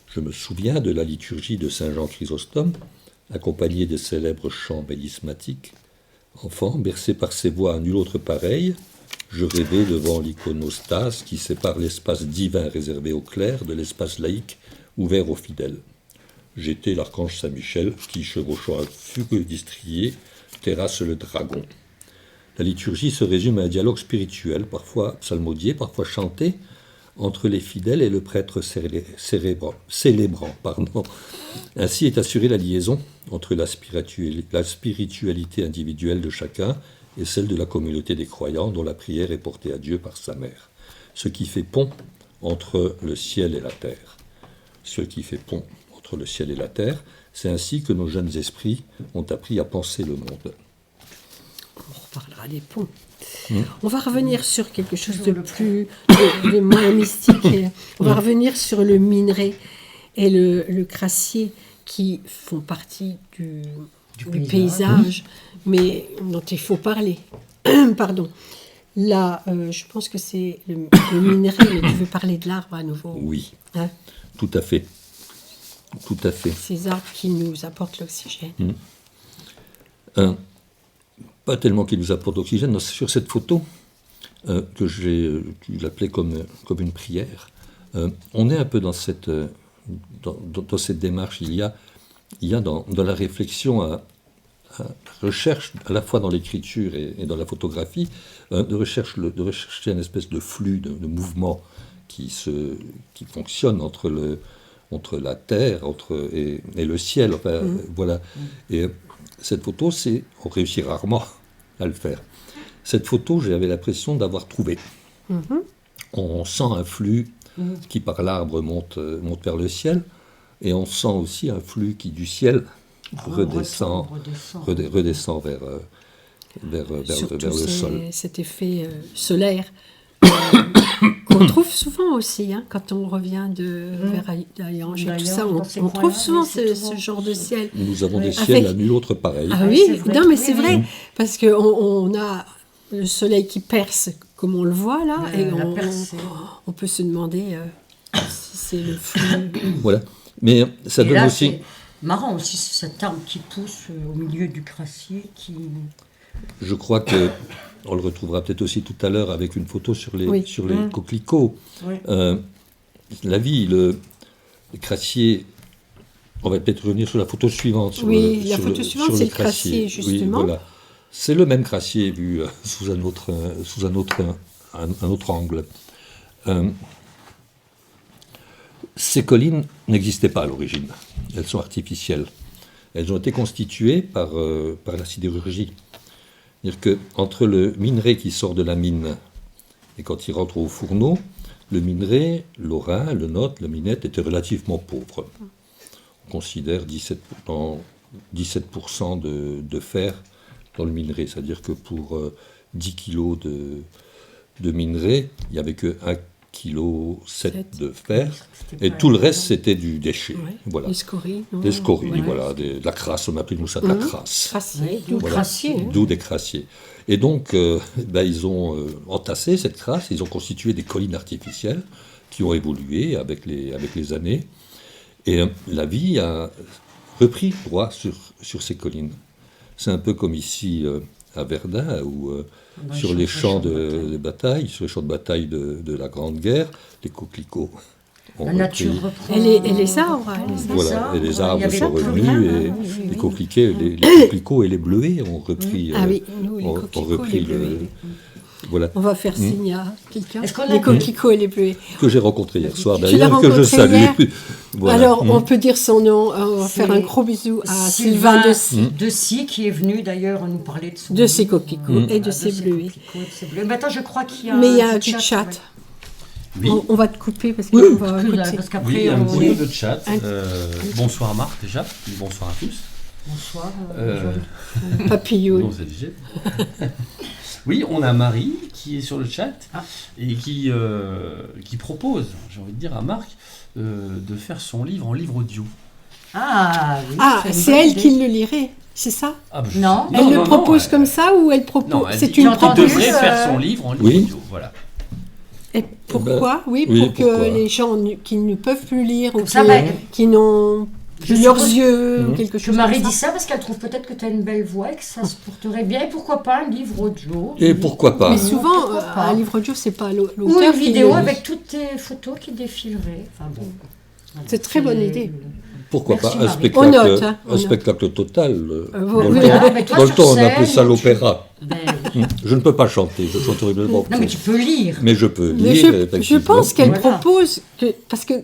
Speaker 2: Je me souviens de la liturgie de Saint Jean Chrysostome, accompagnée des célèbres chants baptismatiques. Enfant, bercé par ces voix à nul autre pareil, je rêvais devant l'iconostase qui sépare l'espace divin réservé aux clercs de l'espace laïque ouvert aux fidèles. J'étais l'archange Saint-Michel qui, chevauchant un fugueux destrier, terrasse le dragon. La liturgie se résume à un dialogue spirituel, parfois psalmodié, parfois chanté, entre les fidèles et le prêtre célébrant. Ainsi est assurée la liaison entre la spiritualité individuelle de chacun et celle de la communauté des croyants dont la prière est portée à Dieu par sa mère. Ce qui fait pont entre le ciel et la terre. Ce qui fait pont entre le ciel et la terre, c'est ainsi que nos jeunes esprits ont appris à penser le monde.
Speaker 1: On reparlera des ponts. On va revenir sur quelque chose de moins mystique. On va revenir sur le minerai et le crassier qui font partie du paysage, mais dont il faut parler. Pardon. Là, je pense que c'est le minerai, mais tu veux parler de l'arbre à nouveau.
Speaker 2: Oui,
Speaker 1: hein?
Speaker 2: Tout à fait. Tout à fait.
Speaker 1: Ces arbres qui nous apportent l'oxygène.
Speaker 2: Pas tellement qui nous apportent l'oxygène, sur cette photo, que tu l'appelais comme une prière, on est un peu dans cette démarche. Il y a dans la réflexion à recherche, à la fois dans l'écriture et dans la photographie, de rechercher une espèce de flux, de mouvement qui fonctionne entre la terre et le ciel. Enfin, voilà. Et cette photo, on réussit rarement à le faire. Cette photo, j'avais l'impression d'avoir trouvé. On sent un flux qui, par l'arbre, monte vers le ciel, et on sent aussi un flux qui, du ciel, redescend vers le sol.
Speaker 1: Cet effet solaire qu'on trouve souvent aussi, hein, quand on revient vers Hayange et tout ça, on trouve souvent ce genre de ciel.
Speaker 2: Nous avons des ciels à nul autre pareil.
Speaker 1: Ah oui, non mais c'est vrai, parce qu'on a le soleil qui perce, comme on le voit là, et on peut se demander si c'est le flux.
Speaker 2: Voilà, mais ça donne
Speaker 3: là,
Speaker 2: aussi...
Speaker 3: C'est marrant aussi, cet arbre qui pousse au milieu du crassier qui...
Speaker 2: Je crois que on le retrouvera peut-être aussi tout à l'heure avec une photo sur les coquelicots.
Speaker 3: Oui.
Speaker 2: La vie, le crassier, on va peut-être revenir sur la photre suivante.
Speaker 1: La photo suivante, c'est le crassier, justement.
Speaker 2: Oui, voilà. C'est le même crassier vu sous un autre angle. Ces collines n'existaient pas à l'origine. Elles sont artificielles. Elles ont été constituées par la sidérurgie. C'est-à-dire qu'entre le minerai qui sort de la mine et quand il rentre au fourneau, le minerai, l'orin, le note, le minette étaient relativement pauvres. On considère 17% de fer dans le minerai. C'est-à-dire que pour 10 kilos de minerai, il n'y avait que 1 kg de fer,
Speaker 3: C'était
Speaker 2: et
Speaker 3: pas
Speaker 2: tout le
Speaker 3: évident.
Speaker 2: reste, c'était du déchet.
Speaker 1: Ouais.
Speaker 2: Voilà.
Speaker 1: Les scories. non.
Speaker 2: Des scories,
Speaker 1: Ouais.
Speaker 2: voilà, de la crasse, on appelait nous ça de la crasse.
Speaker 1: Crassier,
Speaker 3: Ouais,
Speaker 1: d'où
Speaker 3: voilà.
Speaker 1: crassier. hein.
Speaker 2: D'où des crassiers. Et donc, ils ont entassé cette crasse, ils ont constitué des collines artificielles qui ont évolué avec les années. Et la vie a repris droit sur ces collines. C'est un peu comme ici à Verdun, où sur les champs de bataille, sur les champs de bataille de la Grande Guerre, les coquelicots ont
Speaker 3: La
Speaker 2: repris.
Speaker 3: nature reprend.
Speaker 1: Et les arbres,
Speaker 2: Voilà, et les
Speaker 3: il y
Speaker 2: arbres
Speaker 3: avait
Speaker 2: sont
Speaker 3: plus
Speaker 2: revenus,
Speaker 3: rien,
Speaker 2: et
Speaker 3: hein, oui, oui,
Speaker 2: les
Speaker 3: oui.
Speaker 2: coquelicots et les bleuets ont repris.
Speaker 1: Ah oui, nous, les
Speaker 2: ont
Speaker 1: coquelicots,
Speaker 2: repris
Speaker 1: les bleuets.
Speaker 2: Voilà,
Speaker 1: On va faire signe à quelqu'un.
Speaker 3: Est-ce qu'on a-
Speaker 1: Les coquelicots et les bleuets.
Speaker 2: que j'ai rencontré hier soir
Speaker 1: Tu l'as
Speaker 2: d'ailleurs, que je
Speaker 1: rencontré
Speaker 2: salue.
Speaker 1: hier
Speaker 2: Voilà.
Speaker 1: Alors, on peut dire son nom. On va faire un gros bisou à Sylvain
Speaker 3: de Sy, qui est venu d'ailleurs nous parler de son
Speaker 1: de ses
Speaker 3: livre.
Speaker 1: coquelicots et de ses bleuets.
Speaker 3: coquelicots et de ses bleuets. Mais attends, je crois qu'il y a
Speaker 1: Mais il y a
Speaker 3: un
Speaker 1: du chat.
Speaker 3: ouais.
Speaker 4: Oui,
Speaker 1: On va te couper parce
Speaker 2: Oui,
Speaker 1: qu'on va écouter.
Speaker 3: Parce
Speaker 4: oui,
Speaker 3: qu'après,
Speaker 4: un
Speaker 3: on
Speaker 4: petit
Speaker 3: est...
Speaker 4: peu de chat. Bonsoir Marc déjà, bonsoir à tous.
Speaker 3: Bonsoir.
Speaker 1: Papillon.
Speaker 4: Non, c'est léger. Oui, on a Marie qui est sur le chat et qui propose, j'ai envie de dire à Marc, de faire son livre en livre audio.
Speaker 3: Ah, oui,
Speaker 1: Ah,
Speaker 3: une
Speaker 1: c'est
Speaker 3: bonne
Speaker 1: elle
Speaker 3: idée.
Speaker 1: qui le lirait, c'est ça
Speaker 4: Ah, bah,
Speaker 3: Non.
Speaker 1: Elle le propose
Speaker 4: elle-
Speaker 1: comme ça ou elle propose
Speaker 4: Non, elle
Speaker 1: c'est
Speaker 4: dit qu'il
Speaker 1: une
Speaker 3: entendu,
Speaker 4: devrait
Speaker 1: proposition.
Speaker 4: faire son livre en livre
Speaker 2: Oui.
Speaker 4: audio. Voilà.
Speaker 1: Et pourquoi Oui,
Speaker 2: oui,
Speaker 1: pour que
Speaker 2: pourquoi
Speaker 1: les gens qui ne peuvent plus lire ou
Speaker 3: Ça,
Speaker 1: qui,
Speaker 3: bah,
Speaker 1: qui n'ont
Speaker 3: je
Speaker 1: plus leurs
Speaker 3: suppose
Speaker 1: yeux ou
Speaker 2: Mhm.
Speaker 1: quelque
Speaker 3: Que
Speaker 1: chose
Speaker 3: Marie
Speaker 1: comme
Speaker 3: dit
Speaker 1: ça.
Speaker 3: ça parce qu'elle trouve peut-être que tu as une belle voix et que ça se porterait bien. Et pourquoi pas un livre audio
Speaker 2: Et pourquoi pas
Speaker 1: Mais souvent,
Speaker 3: Pourquoi pas
Speaker 1: un livre audio, c'est pas
Speaker 3: Ou
Speaker 1: l'auteur
Speaker 3: une
Speaker 1: qui
Speaker 3: vidéo
Speaker 1: le lit.
Speaker 3: avec toutes tes photos qui défileraient. Enfin bon. Voilà.
Speaker 1: C'est très bonne idée.
Speaker 2: Pourquoi
Speaker 3: Merci,
Speaker 2: pas un
Speaker 3: Marie.
Speaker 2: spectacle,
Speaker 1: On note, hein, on
Speaker 2: un spectacle total. Dans
Speaker 1: oui.
Speaker 2: le temps,
Speaker 3: Ah, mais toi,
Speaker 2: dans le
Speaker 3: sur
Speaker 2: temps, on
Speaker 3: scène,
Speaker 2: appelait ça
Speaker 3: tu-
Speaker 2: l'opéra.
Speaker 3: Ben oui.
Speaker 2: Je ne peux pas chanter, je chante horriblement.
Speaker 3: Non, mais tu peux lire.
Speaker 2: Mais je peux
Speaker 1: Mais
Speaker 2: lire.
Speaker 1: je
Speaker 2: effectivement.
Speaker 1: pense qu'elle
Speaker 3: Voilà.
Speaker 1: propose que parce que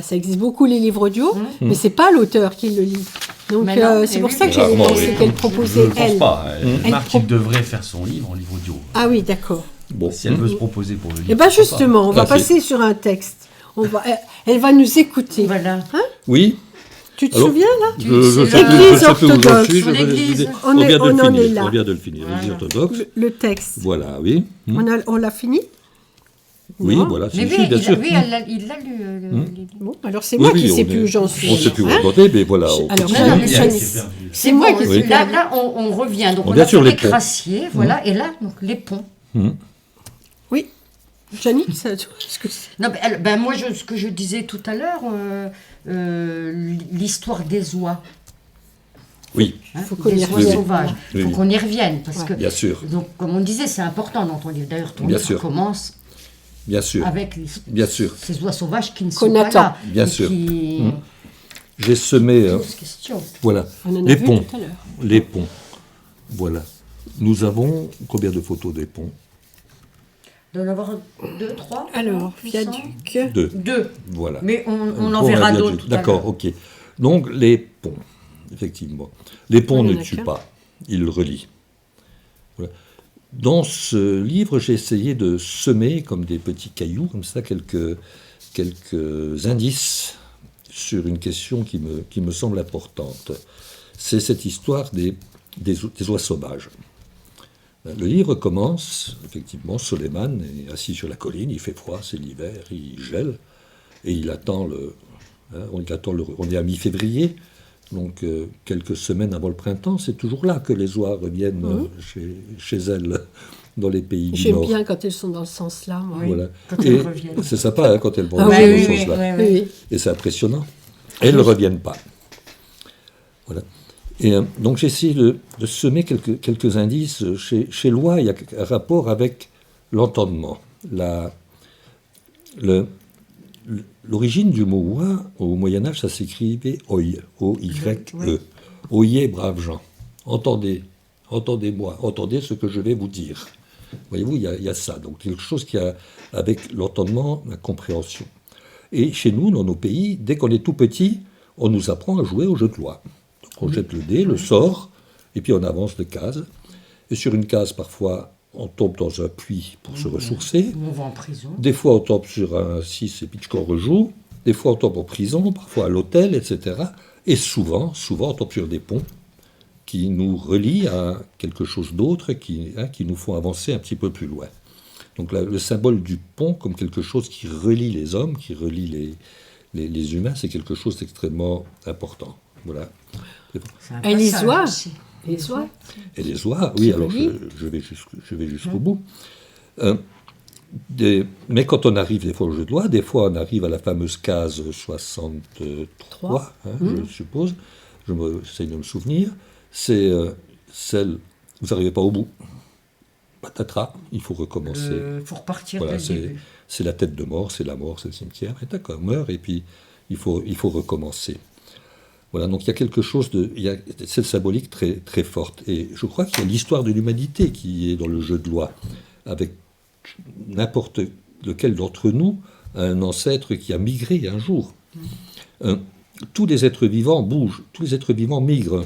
Speaker 1: ça existe beaucoup les livres audio,
Speaker 3: Mhm.
Speaker 1: mais c'est pas l'auteur qui le lit. Donc
Speaker 3: Mais non,
Speaker 1: c'est
Speaker 3: mais
Speaker 1: pour
Speaker 3: oui,
Speaker 1: ça que
Speaker 3: oui.
Speaker 1: j'avais
Speaker 2: Rarement,
Speaker 1: pensé
Speaker 2: oui.
Speaker 1: qu'elle
Speaker 4: Je
Speaker 1: proposait
Speaker 4: ne pense
Speaker 1: elle.
Speaker 4: pas.
Speaker 1: Elle
Speaker 4: Marc,
Speaker 1: pro-
Speaker 4: il devrait faire son livre en livre audio.
Speaker 1: Ah oui, d'accord.
Speaker 2: Bon.
Speaker 4: Si elle veut se proposer pour le livre.
Speaker 1: Et bien
Speaker 4: pourquoi
Speaker 1: justement, on va
Speaker 2: Ah, c'est-
Speaker 1: passer sur un texte. Elle va nous écouter.
Speaker 3: Voilà.
Speaker 2: Oui,
Speaker 1: Tu te
Speaker 2: Alors,
Speaker 1: souviens là
Speaker 2: je
Speaker 3: C'est
Speaker 2: sais
Speaker 3: le-
Speaker 2: plus, je sais plus où j'en
Speaker 1: orthodoxe.
Speaker 2: suis.
Speaker 3: Sur l'église.
Speaker 1: On
Speaker 2: vient de
Speaker 1: en
Speaker 2: le
Speaker 1: est
Speaker 2: finir.
Speaker 1: là.
Speaker 2: On vient de le finir. L'église orthodoxe.
Speaker 1: Le texte.
Speaker 2: Voilà, oui.
Speaker 1: On l'a fini
Speaker 2: Oui,
Speaker 1: Non.
Speaker 2: voilà,
Speaker 3: Mais
Speaker 2: si,
Speaker 3: oui,
Speaker 2: si, bien sûr.
Speaker 3: il l'a lu.
Speaker 1: Bon, alors c'est
Speaker 2: Oui,
Speaker 1: moi
Speaker 2: oui,
Speaker 1: qui ne sais
Speaker 2: on
Speaker 1: plus
Speaker 2: est-
Speaker 1: où j'en suis.
Speaker 2: On ne sait plus où
Speaker 1: alors,
Speaker 2: on en est, mais voilà. on
Speaker 1: Alors,
Speaker 2: continue.
Speaker 3: Non, non, mais
Speaker 4: Il a
Speaker 3: ça-
Speaker 4: été perdu.
Speaker 1: C'est moi
Speaker 3: bon,
Speaker 1: qui
Speaker 2: Oui.
Speaker 1: sais
Speaker 3: Là, on revient. Donc,
Speaker 2: On
Speaker 3: on
Speaker 2: est
Speaker 3: a
Speaker 2: sur
Speaker 3: fait
Speaker 2: les
Speaker 3: les
Speaker 2: ponts.
Speaker 3: crassiers, voilà. Et là, donc, les ponts.
Speaker 1: Oui. Jannick, ça, ce que c'est.
Speaker 3: Non, moi, ce que je disais tout à l'heure, l'histoire des oies.
Speaker 2: Oui,
Speaker 3: Hein,
Speaker 1: Faut qu'on y
Speaker 3: des oies
Speaker 1: revienne.
Speaker 3: sauvages. Il
Speaker 2: Oui,
Speaker 3: faut
Speaker 2: oui.
Speaker 3: qu'on y revienne. Parce
Speaker 1: Ouais.
Speaker 3: que,
Speaker 2: bien sûr,
Speaker 3: donc, comme on disait, c'est important dans ton livre. D'ailleurs, ton
Speaker 2: Bien
Speaker 3: livre
Speaker 2: sûr.
Speaker 3: commence
Speaker 2: bien sûr,
Speaker 3: avec
Speaker 2: bien sûr.
Speaker 3: ces oies sauvages qui ne
Speaker 1: Qu'on
Speaker 3: sont pas
Speaker 1: attend.
Speaker 3: là.
Speaker 2: Bien
Speaker 3: et
Speaker 2: sûr.
Speaker 3: Qui
Speaker 2: J'ai semé,
Speaker 3: posent question.
Speaker 2: voilà,
Speaker 1: On en a
Speaker 2: les
Speaker 1: vu
Speaker 2: ponts.
Speaker 1: tout à l'heure.
Speaker 2: Les ponts. Voilà. Nous avons combien de photos des ponts
Speaker 3: Il doit y en avoir 2, 3.
Speaker 1: Alors, viaduc.
Speaker 2: 2.
Speaker 3: 2.
Speaker 2: Voilà.
Speaker 3: Mais on
Speaker 2: Un
Speaker 3: en
Speaker 2: pont,
Speaker 3: verra
Speaker 2: un viaduc.
Speaker 3: d'autres. tout à
Speaker 2: D'accord,
Speaker 3: l'heure.
Speaker 2: ok. Donc, les ponts, effectivement. Les ponts
Speaker 1: Il y en
Speaker 2: ne
Speaker 1: a
Speaker 2: tuent
Speaker 1: qu'un.
Speaker 2: pas, ils relient. Voilà. Dans ce livre, j'ai essayé de semer, comme des petits cailloux, comme ça, quelques indices sur une question qui me semble importante. C'est cette histoire des oies sauvages. Le livre commence, effectivement, Soleiman est assis sur la colline, il fait froid, c'est l'hiver, il gèle, et il attend on est à mi-février, donc quelques semaines avant le printemps, c'est toujours là que les oies reviennent chez elles, dans les pays du
Speaker 1: J'aime
Speaker 2: Nord.
Speaker 1: bien quand elles sont dans ce sens-là. moi.
Speaker 3: Oui.
Speaker 2: Voilà.
Speaker 3: Quand
Speaker 2: Et
Speaker 3: elles reviennent.
Speaker 2: c'est sympa hein, quand elles vont
Speaker 1: Ah
Speaker 2: dans
Speaker 1: oui,
Speaker 2: ce
Speaker 1: oui,
Speaker 2: sens-là.
Speaker 1: Oui, oui.
Speaker 2: Et c'est impressionnant. Elles ne reviennent pas. Voilà. Et donc j'ai essayé de semer quelques indices. Chez l'oie, il y a un rapport avec l'entendement. L'origine du mot oie, au Moyen-Âge, ça s'écrivait oye, O-Y-E.
Speaker 3: Oui.
Speaker 2: Oyez, braves gens. Entendez-moi, entendez ce que je vais vous dire. Voyez-vous, il y a ça. Donc quelque chose qui a avec l'entendement, la compréhension. Et chez nous, dans nos pays, dès qu'on est tout petit, on nous apprend à jouer au jeu de loi. Donc on jette le dé, le sort, et puis on avance de case. Et sur une case, parfois, on tombe dans un puits pour se ressourcer.
Speaker 3: On va en prison.
Speaker 2: Des fois, on tombe sur un 6 et puis qu'on rejoue. Des fois, on tombe en prison, parfois à l'hôtel, etc. Et souvent, on tombe sur des ponts qui nous relient à quelque chose d'autre, qui nous font avancer un petit peu plus loin. Donc le symbole du pont comme quelque chose qui relie les hommes, qui relie les humains, c'est quelque chose d'extrêmement important. Voilà.
Speaker 3: C'est un
Speaker 1: Et les
Speaker 3: passage
Speaker 1: oies.
Speaker 3: aussi.
Speaker 1: Les oies.
Speaker 2: Et les oies, oui, alors
Speaker 1: relie.
Speaker 2: je vais jusqu'au bout. Mais quand on arrive des fois au jeu de loi, des fois on arrive à la fameuse case 63, je suppose, j'essaie de me souvenir, c'est celle, vous n'arrivez pas au bout. Patatras, il faut recommencer.
Speaker 3: Il faut repartir
Speaker 2: Voilà,
Speaker 3: dès le début.
Speaker 2: c'est la tête de mort, c'est la mort, c'est le cimetière. Et d'accord, meurt, et puis il faut recommencer. Voilà, donc il y a quelque chose il y a cette symbolique très, très forte. Et je crois qu'il y a l'histoire de l'humanité qui est dans le jeu de loi, avec n'importe lequel d'entre nous a un ancêtre qui a migré un jour. Tous les êtres vivants bougent, tous les êtres vivants migrent,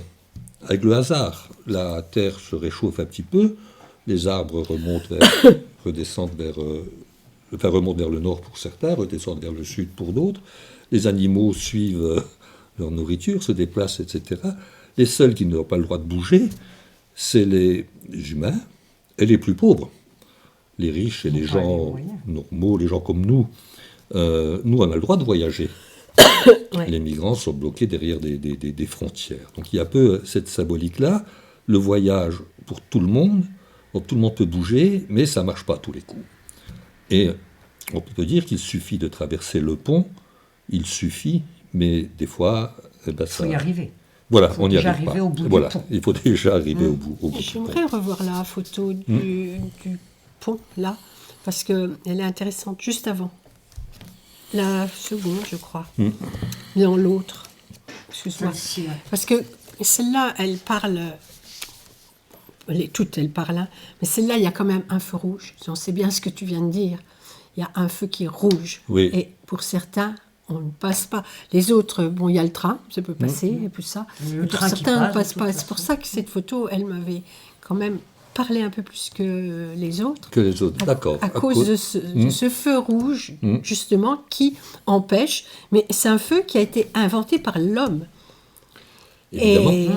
Speaker 2: avec le hasard. La Terre se réchauffe un petit peu, les arbres remontent remontent vers le nord pour certains, redescendent vers le sud pour d'autres. Les animaux suivent leur nourriture, se déplacent, etc. Les seuls qui n'ont pas le droit de bouger, c'est les humains et les plus pauvres. Les riches et les gens normaux, les gens comme nous, nous on a le droit de voyager.
Speaker 1: Ouais.
Speaker 2: Les migrants sont bloqués derrière des frontières. Donc il y a un peu cette symbolique-là, le voyage pour tout le monde. Donc tout le monde peut bouger, mais ça ne marche pas à tous les coups. Et on peut dire qu'il suffit de traverser le pont, il suffit, mais des fois,
Speaker 3: Il faut y arriver.
Speaker 2: Voilà,
Speaker 3: faut
Speaker 2: on y
Speaker 3: déjà
Speaker 2: arrive pas.
Speaker 3: arriver au bout du
Speaker 2: Voilà,
Speaker 3: pont.
Speaker 2: il faut déjà arriver au bout du pont.
Speaker 1: J'aimerais revoir la photo du pont, là, parce qu'elle est intéressante, juste avant. La seconde, je crois. Dans l'autre. Excuse-moi.
Speaker 3: Celle-ci, ouais.
Speaker 1: Parce que celle-là, elle parle... Toutes, elles parlent, hein, mais celle-là, il y a quand même un feu rouge. On sait bien ce que tu viens de dire. Il y a un feu qui est rouge.
Speaker 2: Oui.
Speaker 1: Et pour certains, on ne passe pas. Les autres, bon, il y a le train, ça peut passer, et tout ça.
Speaker 3: Le
Speaker 1: Mais pour
Speaker 3: train qui
Speaker 1: certains, on ne
Speaker 3: passe,
Speaker 1: passe
Speaker 3: de
Speaker 1: pas.
Speaker 3: toute
Speaker 1: C'est pour
Speaker 3: façon.
Speaker 1: ça que cette photo, elle m'avait quand même parlé un peu plus que les autres.
Speaker 2: Que les autres, d'accord.
Speaker 1: À cause de ce feu rouge, justement, qui empêche. Mais c'est un feu qui a été inventé par l'homme.
Speaker 2: Évidemment.
Speaker 1: Et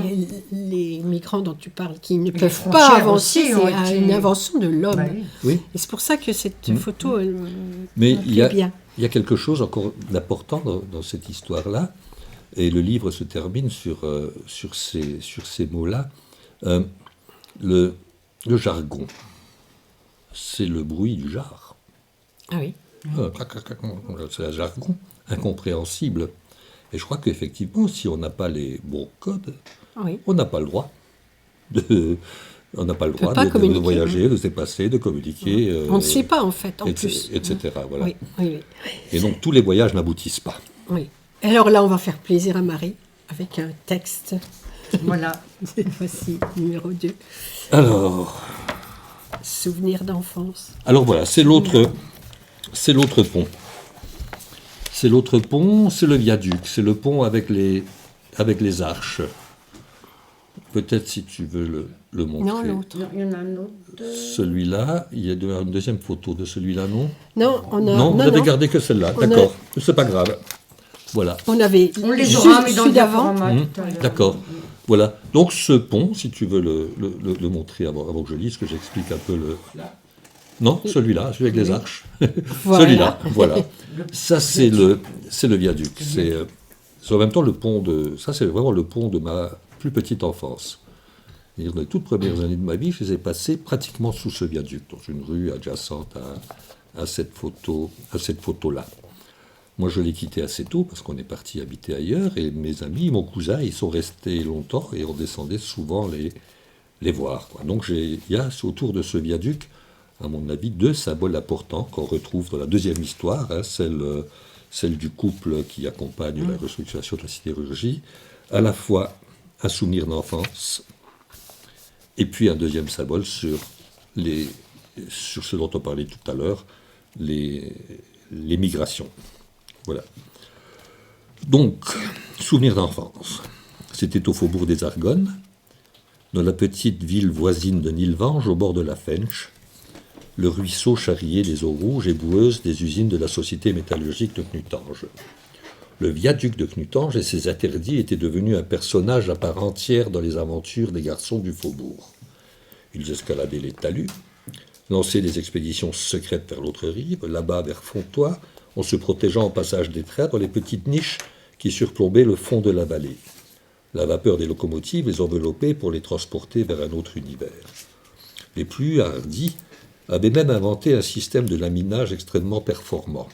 Speaker 1: les migrants dont tu parles, qui ne peuvent
Speaker 3: frontières
Speaker 1: pas avancer,
Speaker 3: aussi ont
Speaker 1: c'est
Speaker 3: été-
Speaker 1: une invention de l'homme.
Speaker 3: Bah oui.
Speaker 2: Oui.
Speaker 1: Et c'est pour ça que cette photo, elle
Speaker 2: Mais
Speaker 1: me
Speaker 2: il y a,
Speaker 1: plaît bien.
Speaker 2: il y a quelque chose encore d'important dans cette histoire-là, et le livre se termine sur ces mots-là. Le jargon, c'est le bruit du jar.
Speaker 1: Ah oui.
Speaker 2: C'est un jargon incompréhensible. Et je crois qu'effectivement, si on n'a pas les bons codes,
Speaker 1: Oui.
Speaker 2: on n'a pas le droit on n'a pas le droit
Speaker 1: pas
Speaker 2: de
Speaker 1: communiquer,
Speaker 2: voyager, de se déplacer, de communiquer.
Speaker 1: On ne sait pas, en fait, en
Speaker 2: etc.,
Speaker 1: plus.
Speaker 2: etc. Voilà.
Speaker 1: Oui, oui,
Speaker 2: Et donc tous les voyages n'aboutissent pas.
Speaker 1: oui. Et alors là, on va faire plaisir à Marie avec un texte.
Speaker 3: Voilà.
Speaker 1: Cette fois-ci, numéro 2.
Speaker 2: Alors
Speaker 1: Souvenir d'enfance.
Speaker 2: voilà, c'est l'autre pont. C'est l'autre pont, c'est le viaduc, c'est le pont avec les arches. Peut-être si tu veux le montrer.
Speaker 1: Non, l'autre.
Speaker 3: Il y en a un autre.
Speaker 2: Celui-là, il y a une deuxième photo de celui-là, non?
Speaker 1: Non, on a.
Speaker 2: Non, vous n'avez
Speaker 1: non.
Speaker 2: gardé que celle-là,
Speaker 1: On a-
Speaker 2: d'accord. C'est pas grave. Voilà.
Speaker 1: On avait
Speaker 3: On les
Speaker 1: juste
Speaker 3: aura mis dans
Speaker 1: celui
Speaker 3: le
Speaker 1: d'avant.
Speaker 3: diaporama tout à l'heure.
Speaker 2: D'accord. Voilà. Donc ce pont, si tu veux le montrer avant que je lise, que j'explique un peu le... Non, celui-là, celui avec les arches.
Speaker 1: Voilà.
Speaker 2: Celui-là, voilà. Ça, c'est le viaduc. C'est en même temps le pont de... Ça, c'est vraiment le pont de ma plus petite enfance. C'est-à-dire, dans les toutes premières années de ma vie, je les ai passées pratiquement sous ce viaduc, dans une rue adjacente à cette photo-là. Moi, je l'ai quitté assez tôt parce qu'on est parti habiter ailleurs et mes amis, mon cousin, ils sont restés longtemps et on descendait souvent les voir, quoi. Donc, il y a autour de ce viaduc, à mon avis, deux symboles importants qu'on retrouve dans la deuxième histoire, hein, celle du couple qui accompagne la restructuration de la sidérurgie, à la fois un souvenir d'enfance et puis un deuxième symbole sur ce dont on parlait tout à l'heure, les migrations. Voilà. Donc, souvenir d'enfance. C'était au faubourg des Argonnes, dans la petite ville voisine de Nilvange, au bord de la Fench. Le ruisseau charriait les eaux rouges et boueuses des usines de la société métallurgique de Knutange. Le viaduc de Knutange et ses interdits étaient devenus un personnage à part entière dans les aventures des garçons du faubourg. Ils escaladaient les talus, lancer des expéditions secrètes vers l'autre rive, là-bas vers Fontoy, en se protégeant au passage des trains dans les petites niches qui surplombaient le fond de la vallée. La vapeur des locomotives les enveloppait pour les transporter vers un autre univers. Les plus hardis avaient même inventé un système de laminage extrêmement performant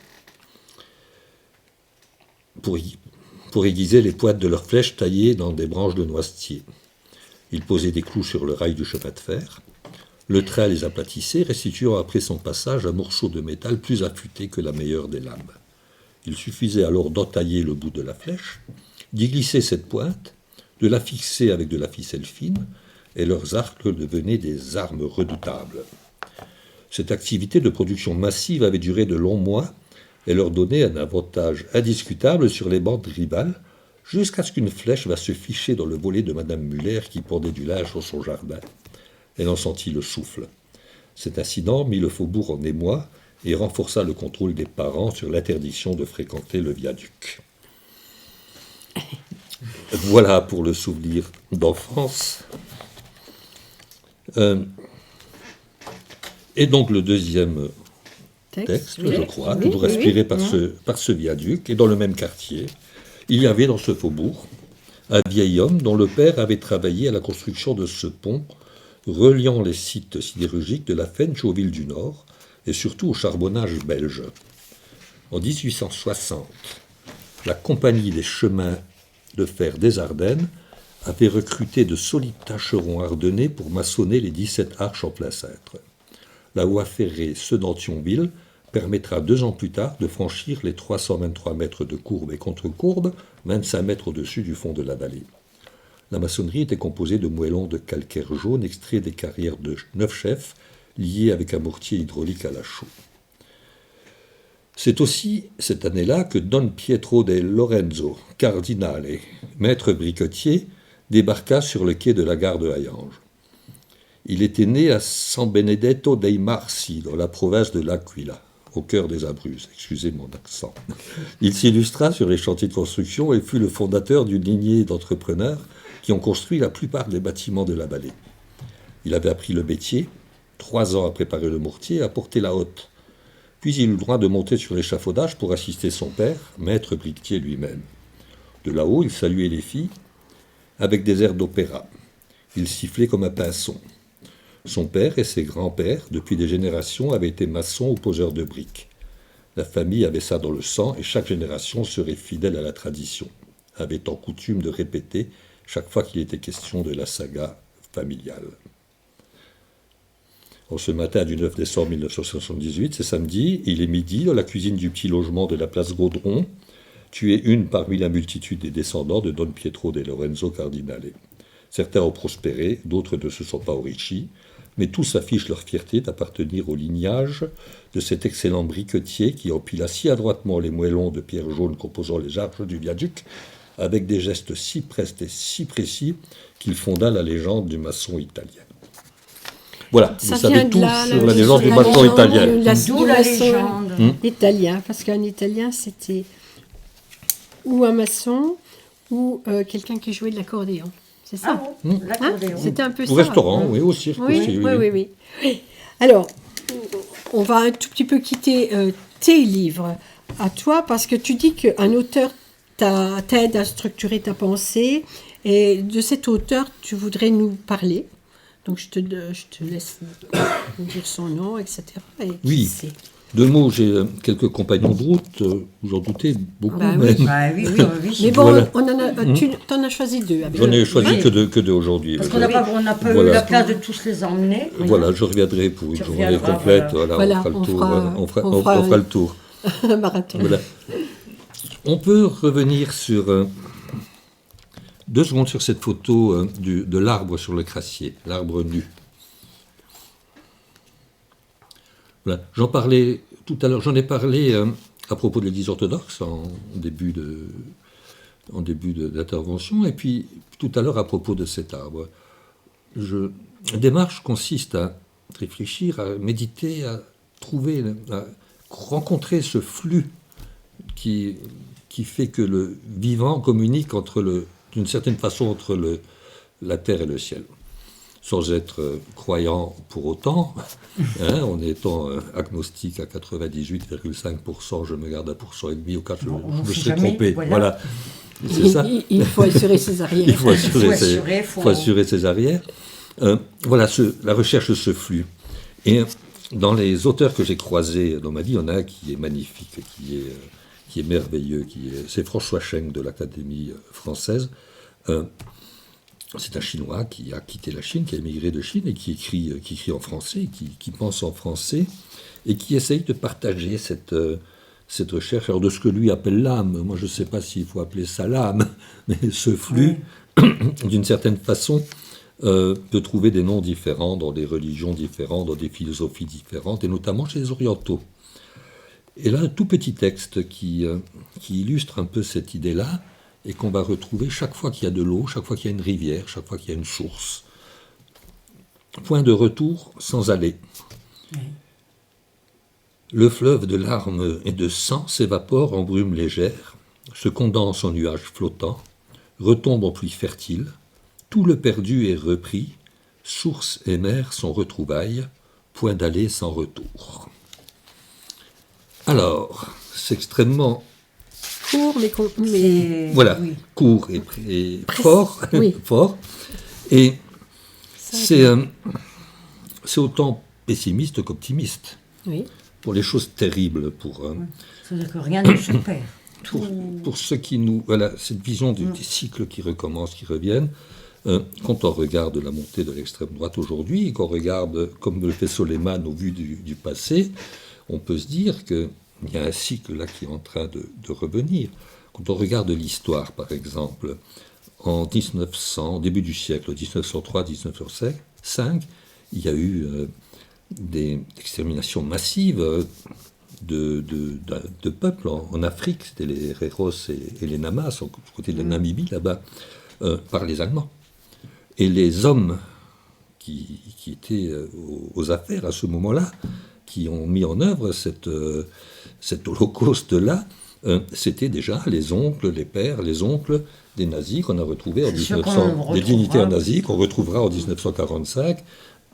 Speaker 2: pour aiguiser les pointes de leurs flèches taillées dans des branches de noisetier. Ils posaient des clous sur le rail du chemin de fer. Le train les aplatissait, restituant après son passage un morceau de métal plus affûté que la meilleure des lames. Il suffisait alors d'entailler le bout de la flèche, d'y glisser cette pointe, de la fixer avec de la ficelle fine, et leurs arcs devenaient des armes redoutables. Cette activité de production massive avait duré de longs mois et leur donnait un avantage indiscutable sur les bandes rivales, jusqu'à ce qu'une flèche va se ficher dans le volet de Madame Muller qui pendait du linge dans son jardin. Elle en sentit le souffle. Cet incident mit le faubourg en émoi et renforça le contrôle des parents sur l'interdiction de fréquenter le viaduc. Voilà pour le souvenir d'enfance. Et donc le deuxième texte, je crois, toujours inspiré par ce viaduc, et dans le même quartier, il y avait dans ce faubourg un vieil homme dont le père avait travaillé à la construction de ce pont reliant les sites sidérurgiques de la Fench aux villes du Nord, et surtout au charbonnage belge. En 1860, la Compagnie des chemins de fer des Ardennes avait recruté de solides tâcherons ardennais pour maçonner les 17 arches en plein cintre. La voie ferrée Sedan-Thionville permettra 2 ans plus tard de franchir les 323 mètres de courbe et contre-courbe, 25 mètres au-dessus du fond de la vallée. La maçonnerie était composée de moellons de calcaire jaune extraits des carrières de Neufchef, liés avec un mortier hydraulique à la chaux. C'est aussi cette année-là que Don Pietro de Lorenzo Cardinale, maître briquetier, débarqua sur le quai de la gare de Hayange. Il était né à San Benedetto dei Marsi, dans la province de l'Aquila, au cœur des Abruzzes. Excusez mon accent. Il s'illustra sur les chantiers de construction et fut le fondateur d'une lignée d'entrepreneurs qui ont construit la plupart des bâtiments de la vallée. Il avait appris le métier, 3 ans à préparer le mortier et à porter la hotte. Puis il eut le droit de monter sur l'échafaudage pour assister son père, maître briquetier lui-même. De là-haut, il saluait les filles avec des airs d'opéra. Il sifflait comme un pinson. Son père et ses grands-pères, depuis des générations, avaient été maçons ou poseurs de briques. La famille avait ça dans le sang et chaque génération serait fidèle à la tradition, avait en coutume de répéter chaque fois qu'il était question de la saga familiale. En ce matin du 9 décembre 1978, c'est samedi, il est midi, dans la cuisine du petit logement de la place Gaudron. Tu es une parmi la multitude des descendants de Don Pietro de Lorenzo Cardinale. Certains ont prospéré, d'autres ne se sont pas enrichis, mais tous affichent leur fierté d'appartenir au lignage de cet excellent briquetier qui empila si adroitement les moellons de pierre jaune composant les arches du viaduc, avec des gestes si prestes et si précis qu'il fonda la légende du maçon italien. Voilà, vous savez tout sur la légende du maçon italien.
Speaker 3: D'où la légende.
Speaker 1: Italien, parce qu'un Italien, c'était ou un maçon ou quelqu'un qui jouait de l'accordéon. C'est ça.
Speaker 3: Ah bon, l'accordéon.
Speaker 1: C'était un peu ça.
Speaker 2: Au restaurant, oui, au cirque aussi.
Speaker 1: Oui. Alors, on va un tout petit peu quitter tes livres à toi, parce que tu dis qu'un auteur t'aide à structurer ta pensée, et de cet auteur, tu voudrais nous parler. Donc, je te laisse nous dire son nom, etc. Et
Speaker 2: oui.
Speaker 1: C'est.
Speaker 2: 2 mots, j'ai quelques compagnons de route, vous en doutez, beaucoup.
Speaker 1: Bah
Speaker 2: même.
Speaker 3: Oui.
Speaker 1: Mais bon,
Speaker 2: Voilà.
Speaker 1: tu en as choisi 2.
Speaker 2: J'en ai choisi que deux aujourd'hui.
Speaker 3: Parce qu'on n'a pas eu la place de tous les emmener.
Speaker 2: Voilà, je reviendrai pour une journée complète. Voilà, on fera le tour.
Speaker 1: Marathon.
Speaker 2: Voilà. On peut revenir sur 2 secondes sur cette photo de l'arbre sur le crassier, l'arbre nu. Voilà. J'en parlais tout à l'heure, j'en ai parlé à propos de l'Église orthodoxe en début d'intervention, et puis tout à l'heure à propos de cet arbre. La démarche consiste à réfléchir, à méditer, à trouver, à rencontrer ce flux qui fait que le vivant communique d'une certaine façon entre la terre et le ciel. sans être croyant pour autant, hein, en étant agnostique à 98,5%, je me garde à 1,5% au cas où je me serais trompé. Voilà. C'est ça.
Speaker 1: Il faut assurer ses arrières.
Speaker 2: Il faut assurer ses arrières. Voilà, la recherche de ce flux. Et dans les auteurs que j'ai croisés dans ma vie, il y en a un qui est magnifique, qui est merveilleux, c'est François Cheng de l'Académie française. C'est un Chinois qui a quitté la Chine, qui a émigré de Chine et qui écrit en français, qui pense en français et qui essaye de partager cette recherche. Alors de ce que lui appelle l'âme, moi je ne sais pas s'il faut appeler ça l'âme, mais ce flux, d'une certaine façon, peut trouver des noms différents dans des religions différentes, dans des philosophies différentes, et notamment chez les orientaux. Et là, un tout petit texte qui illustre un peu cette idée-là, et qu'on va retrouver chaque fois qu'il y a de l'eau, chaque fois qu'il y a une rivière, chaque fois qu'il y a une source. Point de retour sans aller. Oui. Le fleuve de larmes et de sang s'évapore en brume légère, se condense en nuages flottants, retombe en pluie fertile, tout le perdu est repris, source et mer sont retrouvailles, point d'aller sans retour. Alors, c'est extrêmement
Speaker 1: court, mais
Speaker 2: voilà, oui. Court et fort, oui. Fort. Et c'est autant pessimiste qu'optimiste.
Speaker 1: Oui.
Speaker 2: Pour les choses terribles,
Speaker 3: C'est-à-dire que rien ne se perd.
Speaker 2: Pour ceux qui nous... Voilà, cette vision des cycles qui recommencent, qui reviennent, quand on regarde la montée de l'extrême droite aujourd'hui, et qu'on regarde, comme le fait Soleiman au vu du passé, on peut se dire qu'il y a un cycle là qui est en train de revenir. Quand on regarde l'histoire, par exemple, en 1900, au début du siècle, 1903-1905, il y a eu des exterminations massives de peuples en Afrique. C'était les Héros et les Namas, du côté de la Namibie, là-bas, par les Allemands. Et les hommes qui étaient aux affaires à ce moment-là, qui ont mis en œuvre cet holocauste-là, c'était déjà les oncles, les pères, les oncles des nazis qu'on a retrouvés en 1900, des dignitaires nazis qu'on retrouvera en 1945,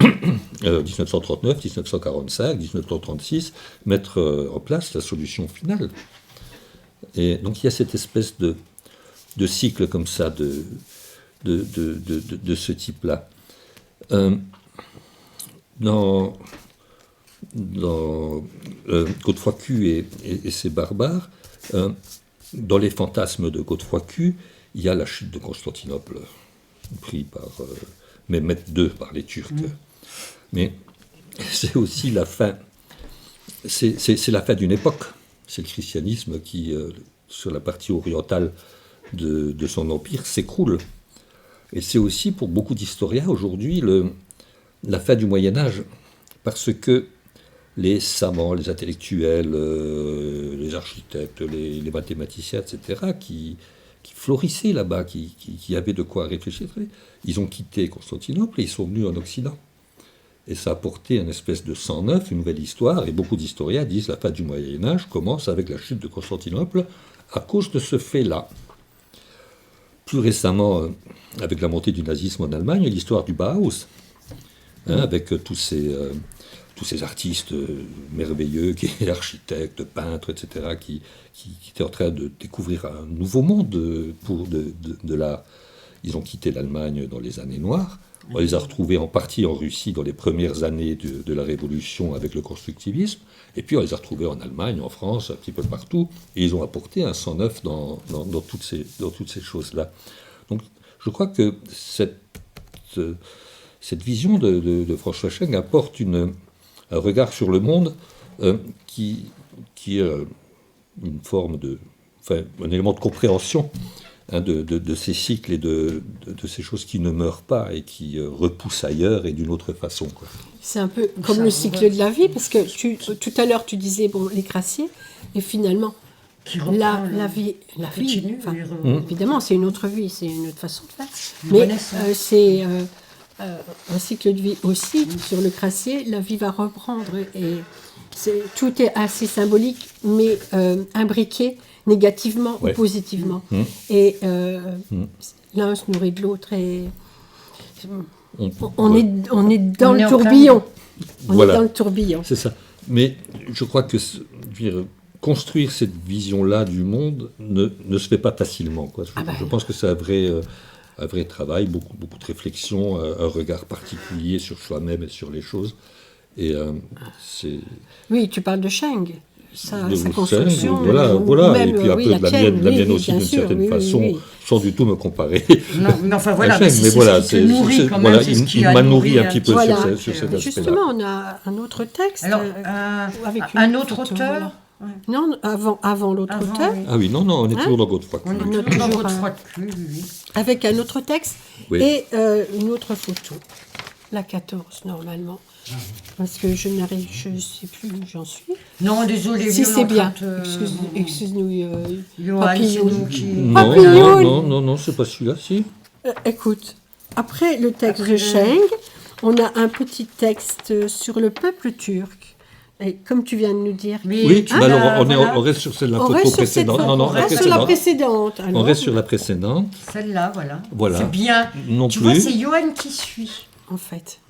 Speaker 2: 1939, 1945, 1936, mettre en place la solution finale. Et donc il y a cette espèce de cycle comme ça, de ce type-là. Dans Godefroy Q et ses barbares, dans les fantasmes de Godefroy Q, il y a la chute de Constantinople, pris par Mehmet II, par les Turcs. Mais c'est aussi la fin, c'est la fin d'une époque. C'est le christianisme qui, sur la partie orientale de son empire, s'écroule. Et c'est aussi, pour beaucoup d'historiens aujourd'hui, la fin du Moyen-Âge, parce que les savants, les intellectuels, les architectes, les mathématiciens, etc., qui florissaient là-bas, qui avaient de quoi réfléchir, ils ont quitté Constantinople et ils sont venus en Occident. Et ça a apporté une espèce de sang neuf, une nouvelle histoire, et beaucoup d'historiens disent que la fin du Moyen-Âge commence avec la chute de Constantinople à cause de ce fait-là. Plus récemment, avec la montée du nazisme en Allemagne, l'histoire du Bauhaus, avec tous ces artistes merveilleux, qui étaient architectes, peintres, etc., qui étaient en train de découvrir un nouveau monde de l'art. Ils ont quitté l'Allemagne dans les années noires. On les a retrouvés en partie en Russie dans les premières années de la Révolution avec le constructivisme. Et puis on les a retrouvés en Allemagne, en France, un petit peu partout. Et ils ont apporté un sang neuf dans toutes ces choses-là. Donc je crois que cette vision de François Cheng apporte un regard sur le monde qui est une forme un élément de compréhension de ces cycles et de ces choses qui ne meurent pas et qui repoussent ailleurs et d'une autre façon, quoi.
Speaker 1: C'est un peu comme le cycle de la vie, parce que tout à l'heure tu disais les graciers, et finalement la vie, évidemment c'est une autre vie, c'est une autre façon de faire, mais c'est un cycle de vie aussi. Sur le gracier, la vie va reprendre, et tout est assez symbolique, mais imbriqué négativement ou positivement. Et l'un se nourrit de l'autre. Et On est dans
Speaker 3: On est
Speaker 1: le
Speaker 3: en plein
Speaker 1: tourbillon. On
Speaker 2: Voilà.
Speaker 1: est dans le tourbillon.
Speaker 2: C'est ça. Mais je crois que je veux dire, construire cette vision-là du monde ne se fait pas facilement, quoi. Je pense que c'est un vrai travail, beaucoup de réflexion, un regard particulier sur soi-même et sur les choses. Et c'est...
Speaker 1: Oui, tu parles de Cheng. Sa
Speaker 2: de
Speaker 1: construction.
Speaker 2: voilà,
Speaker 1: ou
Speaker 2: voilà.
Speaker 1: même,
Speaker 2: Et puis un
Speaker 1: oui,
Speaker 2: peu de la mienne
Speaker 1: oui,
Speaker 2: aussi,
Speaker 1: bien
Speaker 2: d'une
Speaker 1: sûr,
Speaker 2: certaine
Speaker 1: oui,
Speaker 2: façon,
Speaker 1: oui.
Speaker 2: sans du tout me comparer.
Speaker 3: Non, mais enfin voilà,
Speaker 2: à
Speaker 3: mais
Speaker 2: Cheng,
Speaker 3: c'est
Speaker 2: voilà,
Speaker 3: ce qui te nourrit quand même.
Speaker 2: voilà,
Speaker 3: c'est ce qui
Speaker 2: il
Speaker 3: a
Speaker 2: m'a nourri
Speaker 3: nourri
Speaker 2: un petit peu
Speaker 1: Voilà.
Speaker 2: sur cet aspect-là.
Speaker 1: Justement, on a un autre texte.
Speaker 3: Alors,
Speaker 1: avec
Speaker 3: un
Speaker 1: une
Speaker 3: autre
Speaker 1: photo,
Speaker 3: auteur
Speaker 1: voilà. Non, avant l'autre
Speaker 3: Avant,
Speaker 1: auteur,
Speaker 3: oui.
Speaker 2: Ah oui, non, on est toujours dans Godefroy.
Speaker 3: On est
Speaker 1: On a
Speaker 3: toujours dans
Speaker 1: toujours
Speaker 3: votre
Speaker 1: un-
Speaker 3: foi de plus, oui.
Speaker 1: avec un autre texte
Speaker 2: Oui.
Speaker 1: et une autre photo. La 14, normalement. Parce que je sais plus où j'en suis.
Speaker 3: Non, désolé,
Speaker 1: Si c'est bien.
Speaker 3: Excuse-nous,
Speaker 1: Excuse-nous.
Speaker 3: Johan, c'est
Speaker 1: Papillon.
Speaker 3: nous qui...
Speaker 2: Non,
Speaker 1: Papillon.
Speaker 2: non, c'est pas celui-là, si.
Speaker 1: Écoute, après le texte de Cheng, on a un petit texte sur le peuple turc. Et comme tu viens de nous dire,
Speaker 2: Oui,
Speaker 3: tu
Speaker 2: mais alors
Speaker 3: l'as,
Speaker 2: on reste sur celle de la
Speaker 1: on
Speaker 2: photo
Speaker 1: reste sur cette
Speaker 2: précédente.
Speaker 1: photo.
Speaker 2: Non,
Speaker 1: On
Speaker 2: la
Speaker 1: reste sur la
Speaker 2: précédente.
Speaker 1: précédente.
Speaker 2: On
Speaker 1: alors.
Speaker 2: reste sur la précédente.
Speaker 3: Celle-là, voilà.
Speaker 2: Voilà.
Speaker 3: C'est bien.
Speaker 2: Non
Speaker 3: Tu
Speaker 2: plus.
Speaker 3: vois, c'est Johan qui suit.
Speaker 1: En fait.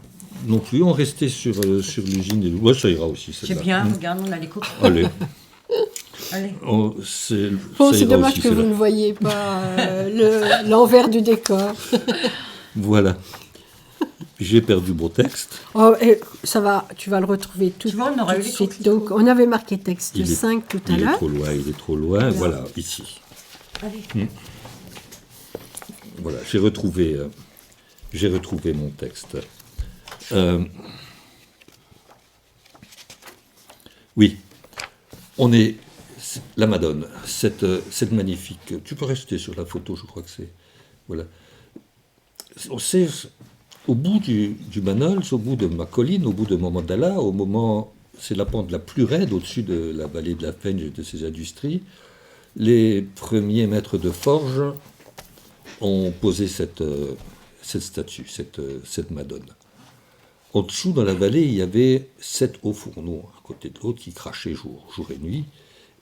Speaker 2: Non plus, on restait sur l'usine des loups. Ouais, ça ira aussi,
Speaker 3: C'est
Speaker 2: celle-là.
Speaker 3: bien, regarde, on a les copains.
Speaker 2: Allez,
Speaker 3: Allez.
Speaker 2: bon,
Speaker 1: Bon,
Speaker 2: ça
Speaker 1: c'est
Speaker 2: ira
Speaker 1: dommage
Speaker 2: aussi,
Speaker 1: que vous
Speaker 2: celle-là.
Speaker 1: ne voyez pas l'envers du décor.
Speaker 2: Voilà. J'ai perdu mon texte.
Speaker 1: Oh, et ça va, tu vas le retrouver tout,
Speaker 3: Tu vois, on aura
Speaker 1: tout
Speaker 3: eu
Speaker 1: de
Speaker 3: les
Speaker 1: suite.
Speaker 3: coquelicots.
Speaker 1: Donc, on avait marqué texte
Speaker 2: Il est-
Speaker 1: 5 tout à
Speaker 2: Il est
Speaker 1: l'heure.
Speaker 2: trop loin, il est trop loin. Voilà, ici.
Speaker 3: Allez.
Speaker 2: Voilà, j'ai retrouvé mon texte. Oui, on est la Madone, cette magnifique. Tu peux rester sur la photo, je crois que c'est. Voilà. C'est au bout du Manols, au bout de ma colline, au bout de mon mandala, au moment, c'est la pente la plus raide au-dessus de la vallée de la Peigne et de ses industries. Les premiers maîtres de forge ont posé cette statue, cette Madone. En dessous, dans la vallée, il y avait 7 hauts fourneaux, à côté de l'autre, qui crachaient jour et nuit.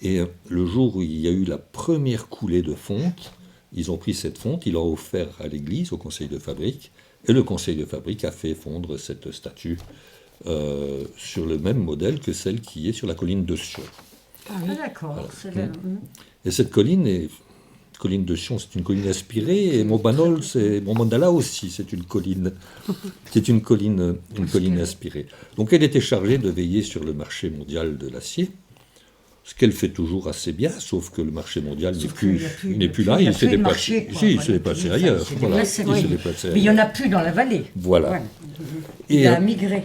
Speaker 2: Et le jour où il y a eu la première coulée de fonte, ils ont pris cette fonte, ils l'ont offert à l'église, au conseil de fabrique, et le conseil de fabrique a fait fondre cette statue sur le même modèle que celle qui est sur la colline de Sion.
Speaker 3: Ah, d'accord. C'est
Speaker 2: Et cette colline de Sion, c'est une colline inspirée, et mon Banol, mon mandala aussi, c'est une colline inspirée. Donc elle était chargée de veiller sur le marché mondial de l'acier, ce qu'elle fait toujours assez bien, sauf que le marché mondial n'est plus là, il s'est déplacé. Il s'est déplacé ailleurs. Voilà, il s'est déplacé
Speaker 3: Mais il n'y en
Speaker 2: ailleurs.
Speaker 3: a plus dans la vallée.
Speaker 2: Voilà.
Speaker 3: Il
Speaker 2: Et
Speaker 3: a migré.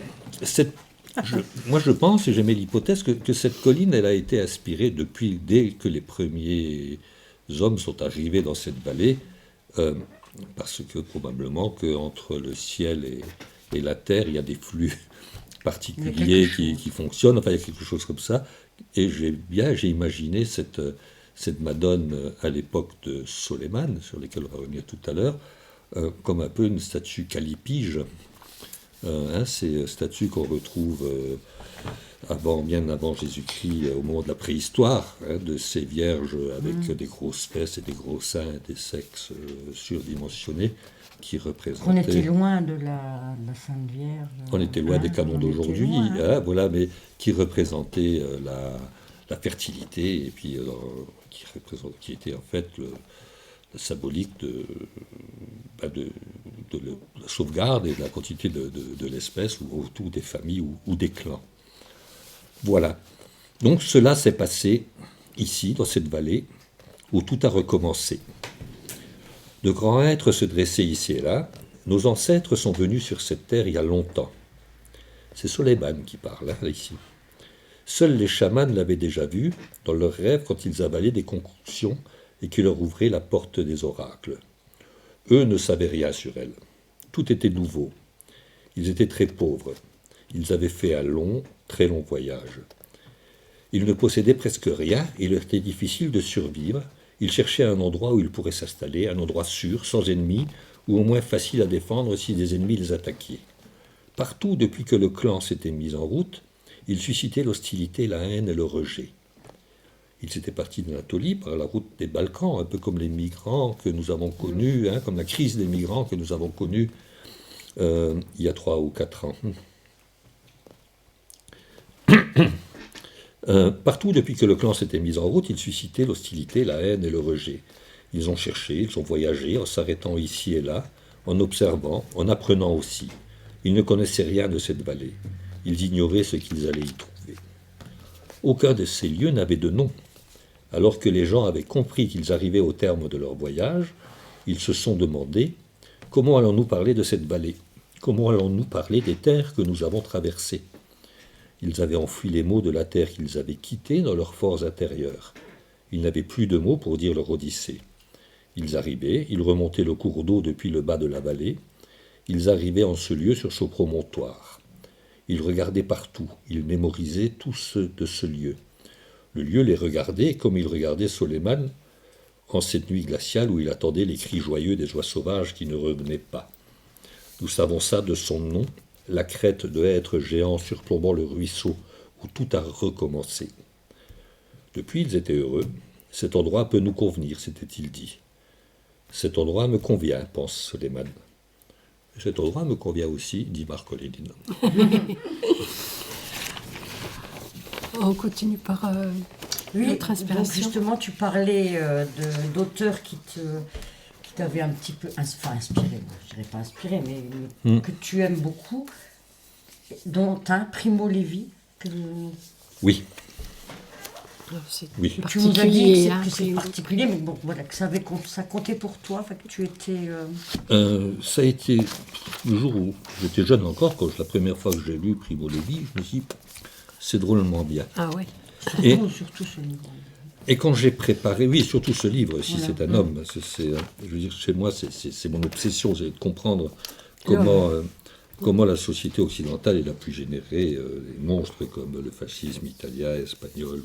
Speaker 2: moi, je pense, et j'aimais l'hypothèse, que cette colline, elle a été inspirée dès que les premiers hommes sont arrivés dans cette vallée, parce que probablement qu'entre le ciel et la terre, il y a des flux particuliers qui fonctionnent, enfin il y a quelque chose comme ça, et j'ai imaginé cette Madone à l'époque de Soleiman, sur laquelle on va revenir tout à l'heure, comme un peu une statue calipige. Ces statues qu'on retrouve bien avant Jésus-Christ, au moment de la préhistoire, de ces vierges avec des grosses fesses et des gros seins, des sexes surdimensionnés, qui représentaient...
Speaker 3: On était loin de la Sainte Vierge.
Speaker 2: On était loin des canons d'aujourd'hui, voilà, mais qui représentaient la fertilité, et puis qui était en fait la symbolique de la sauvegarde et de la continuité de l'espèce, ou autour des familles ou des clans. Voilà. Donc cela s'est passé ici, dans cette vallée, où tout a recommencé. De grands êtres se dressaient ici et là. Nos ancêtres sont venus sur cette terre il y a longtemps. C'est Soleiman qui parle, ici. Seuls les chamans l'avaient déjà vu, dans leurs rêves, quand ils avalaient des concoctions et qui leur ouvraient la porte des oracles. Eux ne savaient rien sur elle. Tout était nouveau. Ils étaient très pauvres. Ils avaient fait un très long voyage. Ils ne possédaient presque rien et il leur était difficile de survivre. Ils cherchaient un endroit où ils pourraient s'installer, un endroit sûr, sans ennemis, ou au moins facile à défendre si des ennemis les attaquaient. Partout, depuis que le clan s'était mis en route, ils suscitaient l'hostilité, la haine et le rejet. Ils étaient partis d'Anatolie par la route des Balkans, un peu comme les migrants que nous avons connus, comme la crise des migrants que nous avons connue il y a 3 ou 4 ans. Partout, depuis que le clan s'était mis en route, il suscitait l'hostilité, la haine et le rejet. Ils ont cherché, ils ont voyagé, en s'arrêtant ici et là, en observant, en apprenant aussi. Ils ne connaissaient rien de cette vallée. Ils ignoraient ce qu'ils allaient y trouver. Aucun de ces lieux n'avait de nom. Alors que les gens avaient compris qu'ils arrivaient au terme de leur voyage, ils se sont demandé « Comment allons-nous parler de cette vallée ? Comment allons-nous parler des terres que nous avons traversées ?» Ils avaient enfui les mots de la terre qu'ils avaient quittée dans leurs forts intérieurs. Ils n'avaient plus de mots pour dire leur odyssée. Ils arrivaient, ils remontaient le cours d'eau depuis le bas de la vallée. Ils arrivaient en ce lieu sur ce promontoire. Ils regardaient partout, ils mémorisaient tout ce de ce lieu. Le lieu les regardait comme il regardait Soleiman en cette nuit glaciale où il attendait les cris joyeux des oies sauvages qui ne revenaient pas. Nous savons ça de son nom, la crête de hêtre géant surplombant le ruisseau où tout a recommencé. Depuis, ils étaient heureux. Cet endroit peut nous convenir, s'était-il dit. Cet endroit me convient, pense Soleiman. Cet endroit me convient aussi, dit Marc Olédine.
Speaker 1: On continue par notre inspiration.
Speaker 3: Donc justement, tu parlais d'auteurs qui t'avaient un petit peu inspiré. Je dirais pas inspiré, mais que tu aimes beaucoup, dont un Primo Levi.
Speaker 2: Oui.
Speaker 1: Oui.
Speaker 3: Tu nous as dit que c'est particulier, mais bon, voilà, que ça comptait pour toi, que tu étais...
Speaker 2: Ça a été le jour où j'étais jeune encore, quand la première fois que j'ai lu Primo Levi, je me suis dit, c'est drôlement bien.
Speaker 1: Ah oui.
Speaker 3: Surtout ce livre.
Speaker 2: Et quand j'ai préparé, oui, surtout ce livre, si c'est un homme, je veux dire, chez moi, c'est mon obsession, c'est de comprendre comment la société occidentale elle a pu générer des monstres comme le fascisme italien, espagnol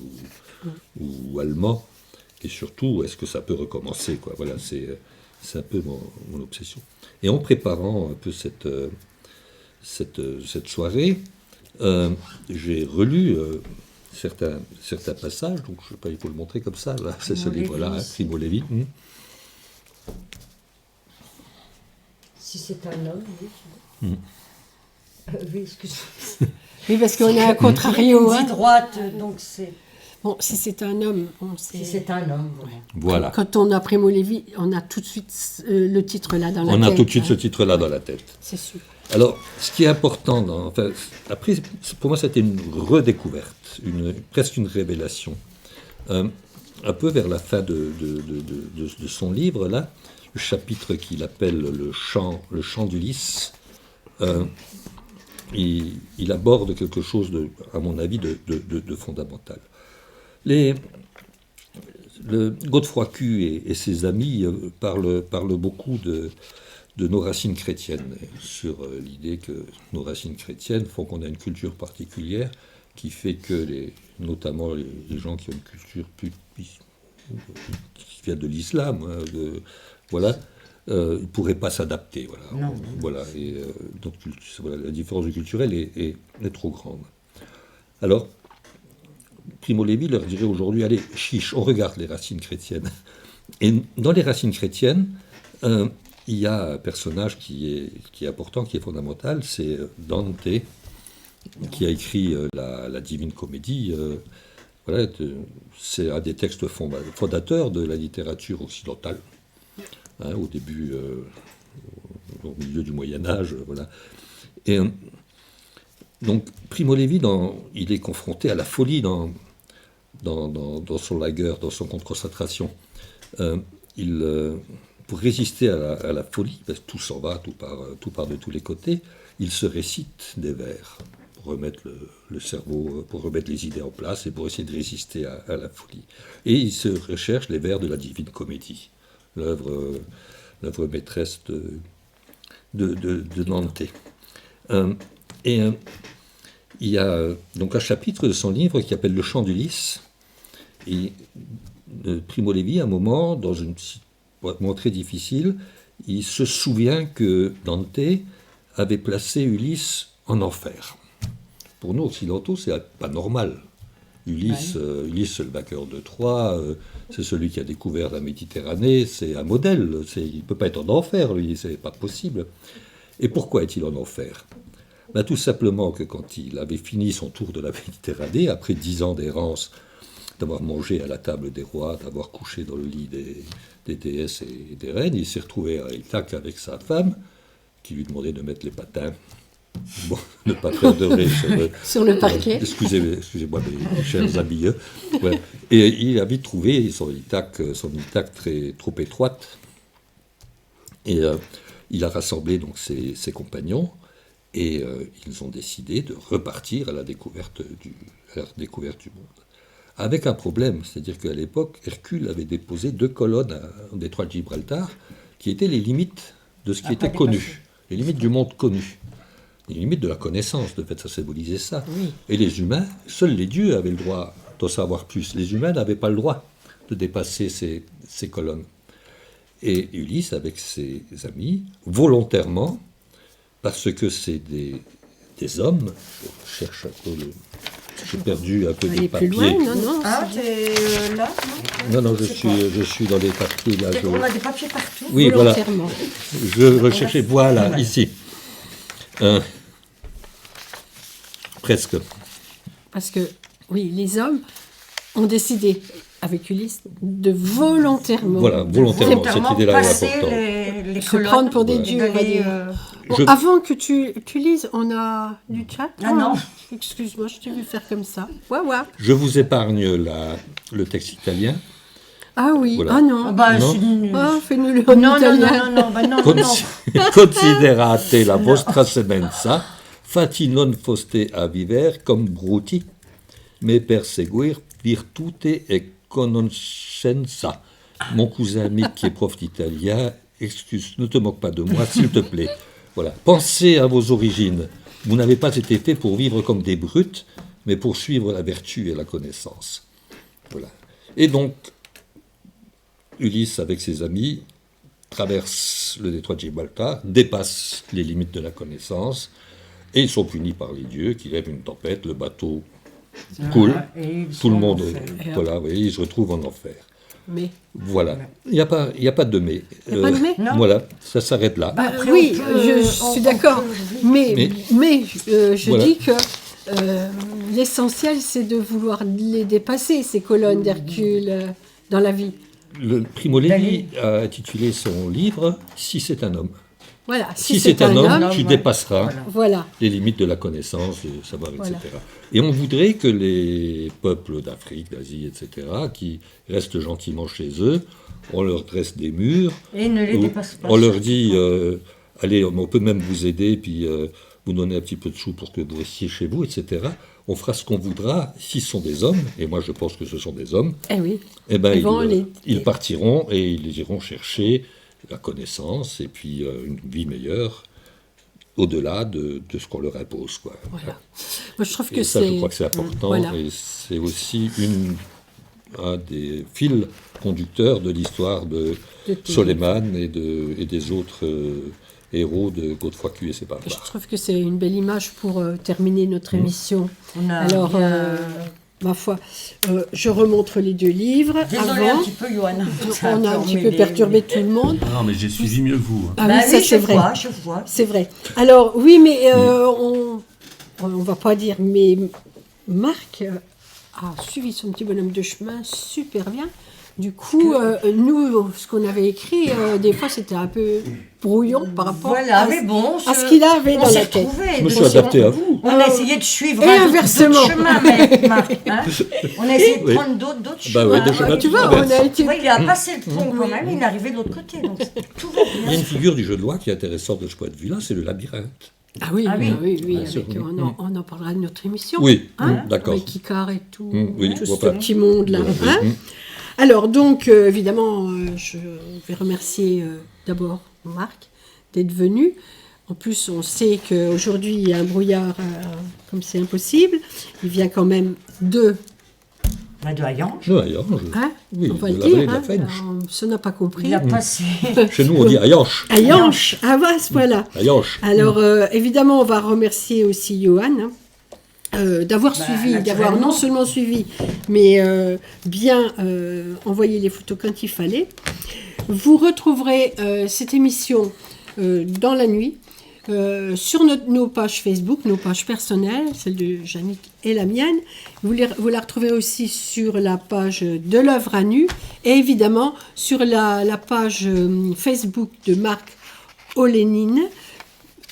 Speaker 2: ou allemand, et surtout, est-ce que ça peut recommencer, quoi. Voilà, c'est un peu mon obsession. Et en préparant un peu cette soirée, j'ai relu certains passages, donc je ne sais pas, il faut le montrer comme ça, là, c'est ce livre-là, Primo Levi.
Speaker 3: Si c'est un homme, oui. Oui, excuse-moi.
Speaker 1: Oui, parce qu'on est à contrario.
Speaker 3: Hein. Droite, donc c'est...
Speaker 1: Bon, si c'est un homme,
Speaker 3: Si c'est un homme,
Speaker 2: voilà.
Speaker 1: Quand on a Primo Levi, on a tout de suite le titre là dans la tête.
Speaker 2: On a tout de suite ce titre-là dans la tête.
Speaker 1: C'est sûr.
Speaker 2: Alors, ce qui est important, après, pour moi, c'était une redécouverte, presque une révélation. Un peu vers la fin de son livre, là, le chapitre qu'il appelle le chant d'Ulysse, il aborde quelque chose, à mon avis, de fondamental. Godefroy Q et ses amis parlent beaucoup de nos racines chrétiennes, sur l'idée que nos racines chrétiennes font qu'on a une culture particulière qui fait que, notamment les gens qui ont une culture qui vient de l'islam, voilà, ils ne pourraient pas s'adapter. Voilà.
Speaker 3: Non.
Speaker 2: Voilà, et donc la différence culturelle est trop grande. Alors, Primo Levi leur dirait aujourd'hui, allez, chiche, on regarde les racines chrétiennes. Et dans les racines chrétiennes, il y a un personnage qui est important, qui est fondamental, c'est Dante, qui a écrit la Divine Comédie. Voilà, c'est un des textes fondateurs de la littérature occidentale, au début, au milieu du Moyen-Âge. Voilà. Et donc, Primo Levi, il est confronté à la folie dans son lager, dans son camp de concentration. Pour résister à la folie, parce que tout s'en va, tout part de tous les côtés, il se récite des vers pour remettre le cerveau, pour remettre les idées en place et pour essayer de résister à la folie. Et il se recherche les vers de la Divine Comédie, l'œuvre maîtresse de Dante. Il y a donc un chapitre de son livre qui s'appelle Le Chant d'Ulysse. Et Primo Levi, à un moment, dans un moment très difficile, il se souvient que Dante avait placé Ulysse en enfer. Pour nous occidentaux, c'est pas normal. Ulysse, c'est le vainqueur de Troie, c'est celui qui a découvert la Méditerranée, c'est un modèle, il ne peut pas être en enfer, lui, c'est pas possible. Et pourquoi est-il en enfer? Tout simplement que quand il avait fini son tour de la Méditerranée, après 10 ans d'errance, d'avoir mangé à la table des rois, d'avoir couché dans le lit des déesses et des reines, il s'est retrouvé à Ithaque avec sa femme, qui lui demandait de mettre les patins. Bon, ne pas faire de rire
Speaker 1: Sur le parquet.
Speaker 2: Excusez-moi, mes chers amis. Ouais. Et il a vite trouvé son Ithaque trop étroite. Et il a rassemblé donc ses compagnons, et ils ont décidé de repartir à la découverte du monde. Avec un problème, c'est-à-dire qu'à l'époque, Hercule avait déposé 2 colonnes au détroit de Gibraltar, qui étaient les limites de ce qui était connu, les limites du monde connu, les limites de la connaissance, de fait, ça symbolisait ça.
Speaker 3: Oui.
Speaker 2: Et les humains, seuls les dieux avaient le droit d'en savoir plus. Les humains n'avaient pas le droit de dépasser ces colonnes. Et Ulysse, avec ses amis, volontairement, parce que c'est des hommes, je cherche un peu j'ai perdu un peu
Speaker 1: Allez
Speaker 2: des
Speaker 1: plus
Speaker 2: papiers.
Speaker 1: loin, non.
Speaker 3: Ah, t'es là?
Speaker 2: Non, je suis dans les papiers là.
Speaker 3: On a des papiers partout.
Speaker 2: Oui, voilà.
Speaker 1: Volontairement.
Speaker 2: Je recherchais, voilà, ici. Presque.
Speaker 1: Parce que, oui, les hommes ont décidé, avec Ulysse, de volontairement...
Speaker 2: Voilà, volontairement, cette idée-là est
Speaker 3: passer
Speaker 2: importante.
Speaker 3: les
Speaker 1: Se
Speaker 3: colonnes,
Speaker 1: prendre pour des
Speaker 3: d'aller,
Speaker 1: dieux, on va dire. Bon,
Speaker 2: Je-
Speaker 1: avant que tu lises, on a du chat.
Speaker 3: Ah non.
Speaker 1: Excuse-moi, je t'ai vu faire comme ça. Ouais.
Speaker 2: Je vous épargne le texte italien.
Speaker 1: Ah oui,
Speaker 2: Voilà.
Speaker 1: ah non.
Speaker 3: Bah,
Speaker 2: Non.
Speaker 1: Ah, fais-nous le en
Speaker 3: non,
Speaker 1: italien.
Speaker 3: non.
Speaker 2: Considerate la vostra semenza, fati non foste a viver comme bruti, mais perseguir virtute et conoscenza. Mon cousin Mick, qui est prof d'italien, excuse, ne te moque pas de moi, s'il te plaît. Voilà. Pensez à vos origines. Vous n'avez pas été fait pour vivre comme des brutes, mais pour suivre la vertu et la connaissance. Voilà. Et donc, Ulysse, avec ses amis, traverse le détroit de Gibraltar, dépasse les limites de la connaissance, et ils sont punis par les dieux qui lèvent une tempête, le bateau coule, tout le monde, voilà, oui, ils se retrouvent en enfer.
Speaker 1: Mais,
Speaker 2: Voilà. Il n'y a pas de mais.
Speaker 1: Il n'y a pas de mais
Speaker 3: Non.
Speaker 2: Voilà, ça s'arrête là.
Speaker 3: Après,
Speaker 1: oui,
Speaker 3: on peut-
Speaker 1: je suis d'accord. Mais je
Speaker 2: Voilà.
Speaker 1: dis que l'essentiel, c'est de vouloir les dépasser, ces colonnes d'Hercule, dans la vie.
Speaker 2: Le Primo Levi a intitulé son livre « Si c'est un homme ».
Speaker 1: Voilà.
Speaker 2: Si c'est un homme, tu
Speaker 3: ouais.
Speaker 2: dépasseras
Speaker 1: Voilà.
Speaker 2: les limites de la connaissance, du savoir, etc.
Speaker 1: Voilà.
Speaker 2: Et on voudrait que les peuples d'Afrique, d'Asie, etc., qui restent gentiment chez eux, on leur dresse des murs,
Speaker 3: Et ne les
Speaker 2: où
Speaker 3: dépasse pas.
Speaker 2: on leur dit allez, on peut même vous aider, puis vous donner un petit peu de sous pour que vous restiez chez vous, etc. On fera ce qu'on voudra. S'ils sont des hommes, et moi je pense que ce sont des hommes,
Speaker 1: Eh oui.
Speaker 2: eh ben,
Speaker 1: Ils vont
Speaker 2: ils partiront et ils iront chercher la connaissance et puis une vie meilleure au-delà de ce qu'on leur impose, quoi.
Speaker 1: Voilà. Moi, je trouve
Speaker 2: Et
Speaker 1: que
Speaker 2: ça,
Speaker 1: c'est...
Speaker 2: je crois que c'est important,
Speaker 1: Voilà.
Speaker 2: et c'est aussi un des fils conducteurs de l'histoire de Soleiman et des autres héros de Godefroy-Cué et ses
Speaker 1: Je
Speaker 2: barbares.
Speaker 1: trouve que c'est une belle image pour terminer notre émission.
Speaker 3: On a
Speaker 1: Alors,
Speaker 3: bien-
Speaker 1: ma foi, je remontre les 2 livres.
Speaker 3: Désolée
Speaker 1: Avant,
Speaker 3: un petit peu, Johan.
Speaker 1: on a un petit peu perturbé tout le monde.
Speaker 4: Non, mais j'ai suivi mieux que vous.
Speaker 1: Ah
Speaker 3: Bah
Speaker 1: oui, ça
Speaker 3: oui,
Speaker 1: c'est vrai.
Speaker 3: je vois.
Speaker 1: C'est vrai. Alors, oui, mais on va pas dire, mais Marc a suivi son petit bonhomme de chemin super bien. Du coup, nous, ce qu'on avait écrit, des fois, c'était un peu brouillon par rapport
Speaker 3: Voilà, mais bon,
Speaker 1: à ce qu'il avait
Speaker 3: on
Speaker 1: dans
Speaker 3: s'est
Speaker 1: la tête.
Speaker 3: retrouvés.
Speaker 2: Je me suis
Speaker 3: Donc,
Speaker 2: adapté à vous.
Speaker 3: On a essayé de suivre
Speaker 1: Et
Speaker 3: un
Speaker 1: inversement.
Speaker 3: d'autres chemins, mais, Marc, hein. On a essayé de
Speaker 2: Oui.
Speaker 3: prendre d'autres
Speaker 2: Bah
Speaker 3: chemins.
Speaker 2: ouais, des chemins
Speaker 1: Tu
Speaker 2: qui
Speaker 1: vois,
Speaker 2: traversent.
Speaker 1: on a été...
Speaker 3: Ouais, il a passé le pont quand même, il est arrivé de l'autre côté, donc tout va
Speaker 2: Il y a
Speaker 3: bien.
Speaker 2: une figure du jeu de loi qui est intéressante de ce point de vue-là, c'est le labyrinthe.
Speaker 1: Ah oui,
Speaker 3: Ah oui.
Speaker 1: oui,
Speaker 2: Bien sûr,
Speaker 1: avec,
Speaker 2: oui.
Speaker 1: on en parlera de notre émission.
Speaker 2: Oui,
Speaker 1: Hein,
Speaker 2: d'accord.
Speaker 1: Avec Icare et tout,
Speaker 2: oui,
Speaker 1: tout
Speaker 2: je vois
Speaker 1: ce
Speaker 2: pas.
Speaker 1: petit monde-là.
Speaker 2: Oui,
Speaker 1: hein. Alors, donc, évidemment, je vais remercier d'abord Marc d'être venu. En plus, on sait qu'aujourd'hui, il y a un brouillard, comme c'est impossible. Il vient quand même de...
Speaker 3: Bah, de Hayange,
Speaker 2: Non, Ayange.
Speaker 1: Hein,
Speaker 2: Oui,
Speaker 1: on va
Speaker 2: de
Speaker 1: le
Speaker 2: la vallée
Speaker 1: dire.
Speaker 2: de la
Speaker 1: Hein,
Speaker 2: Fench.
Speaker 1: ça n'a pas compris.
Speaker 3: il a passé.
Speaker 2: Chez nous, on dit Ayanche.
Speaker 1: Ayanche, ah bah, à ce point-là.
Speaker 2: Ayanche.
Speaker 1: Alors, évidemment, on va remercier aussi Johan d'avoir suivi, d'avoir
Speaker 3: naturellement.
Speaker 1: non seulement suivi, mais bien envoyé les photos quand il fallait. Vous retrouverez cette émission dans la nuit. sur nos pages Facebook, nos pages personnelles, celle de Jannick et la mienne. Vous la retrouverez aussi sur la page de l'œuvre à nu et évidemment sur la page Facebook de Marc Olénine.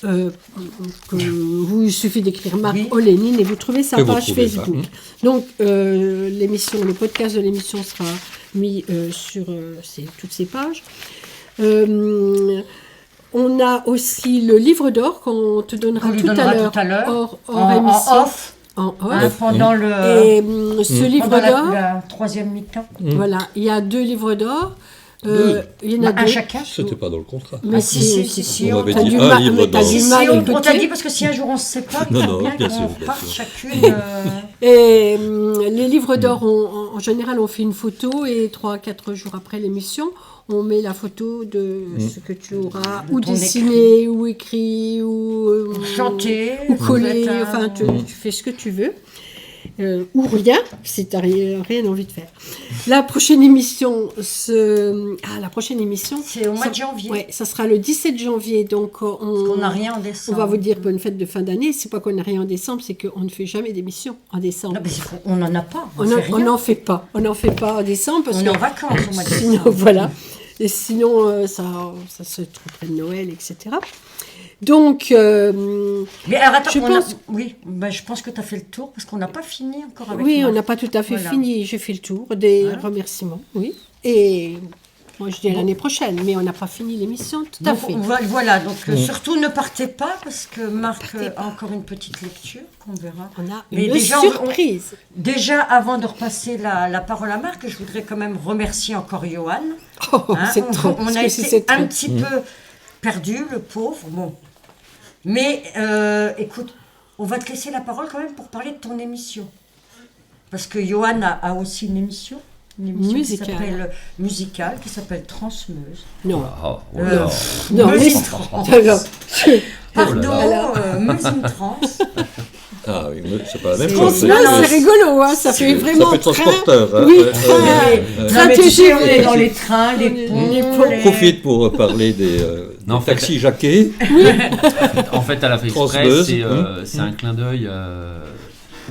Speaker 1: Il suffit d'écrire Marc Olénine et vous trouvez sa page Facebook. Donc le podcast de l'émission sera mis sur toutes ces pages. On a aussi le livre d'or qu'on te donnera tout à l'heure hors émission. En off.
Speaker 3: Pendant le.
Speaker 1: Et ce livre d'or.
Speaker 3: La troisième mi-temps.
Speaker 1: Voilà, il y a 2 livres d'or. Il y en a 2.
Speaker 3: Un chacun.
Speaker 2: C'était pas dans le contrat.
Speaker 1: Mais
Speaker 3: si.
Speaker 2: On m'avait dit un livre d'or.
Speaker 3: On t'a dit parce que si un jour on se sépare, il faut bien qu'on parte chacune.
Speaker 1: Et les livres d'or, en général, on fait une photo et 3-4 jours après l'émission, on met la photo de ce que tu auras ou dessiné, ou écrit, ou
Speaker 3: chanté,
Speaker 1: ou collé. Enfin, tu fais ce que tu veux. Ou rien, si tu n'as rien envie de faire. La prochaine émission, c'est
Speaker 3: au mois de janvier.
Speaker 1: Ouais, ça sera le 17 janvier. Donc,
Speaker 3: on n'a rien en décembre.
Speaker 1: On va vous dire bonne fête de fin d'année. C'est pas qu'on n'a rien en décembre, c'est qu'on ne fait jamais d'émission en décembre.
Speaker 3: Non, mais on n'en a pas.
Speaker 1: On n'en fait pas. On n'en fait pas en décembre. Parce
Speaker 3: on est en vacances au mois de décembre.
Speaker 1: Sinon, voilà. Et sinon, ça se trouve près de Noël, etc. Donc,
Speaker 3: mais alors attends, je pense que tu as fait le tour parce qu'on n'a pas fini encore avec
Speaker 1: Oui,
Speaker 3: Marc.
Speaker 1: on n'a pas tout à fait fini. J'ai fait le tour des remerciements, oui. Et moi, je dis à l'année prochaine, mais on n'a pas fini l'émission, tout à fait.
Speaker 3: Voilà, donc surtout ne partez pas parce que Marc a encore une petite lecture qu'on verra.
Speaker 1: On a une surprise.
Speaker 3: Déjà, avant de repasser la parole à Marc, je voudrais quand même remercier encore Johan.
Speaker 1: C'est trop.
Speaker 3: On a été un petit peu perdu, le pauvre. Bon. Mais écoute, on va te laisser la parole quand même pour parler de ton émission. Parce que Johan a aussi une émission musicale qui s'appelle Transmeuse.
Speaker 1: Non.
Speaker 3: Non, Musique Trans. Pardon, Musique Trans.
Speaker 2: Ah oui, c'est pas la même chose.
Speaker 1: C'est rigolo, hein, ça fait vraiment.
Speaker 2: Ça fait transporteur.
Speaker 1: Oui,
Speaker 3: train TGV, on est dans les trains, les ponts.
Speaker 2: On profite pour parler des taxis jaquets.
Speaker 4: Oui. En fait, elle a fait exprès, c'est un clin d'œil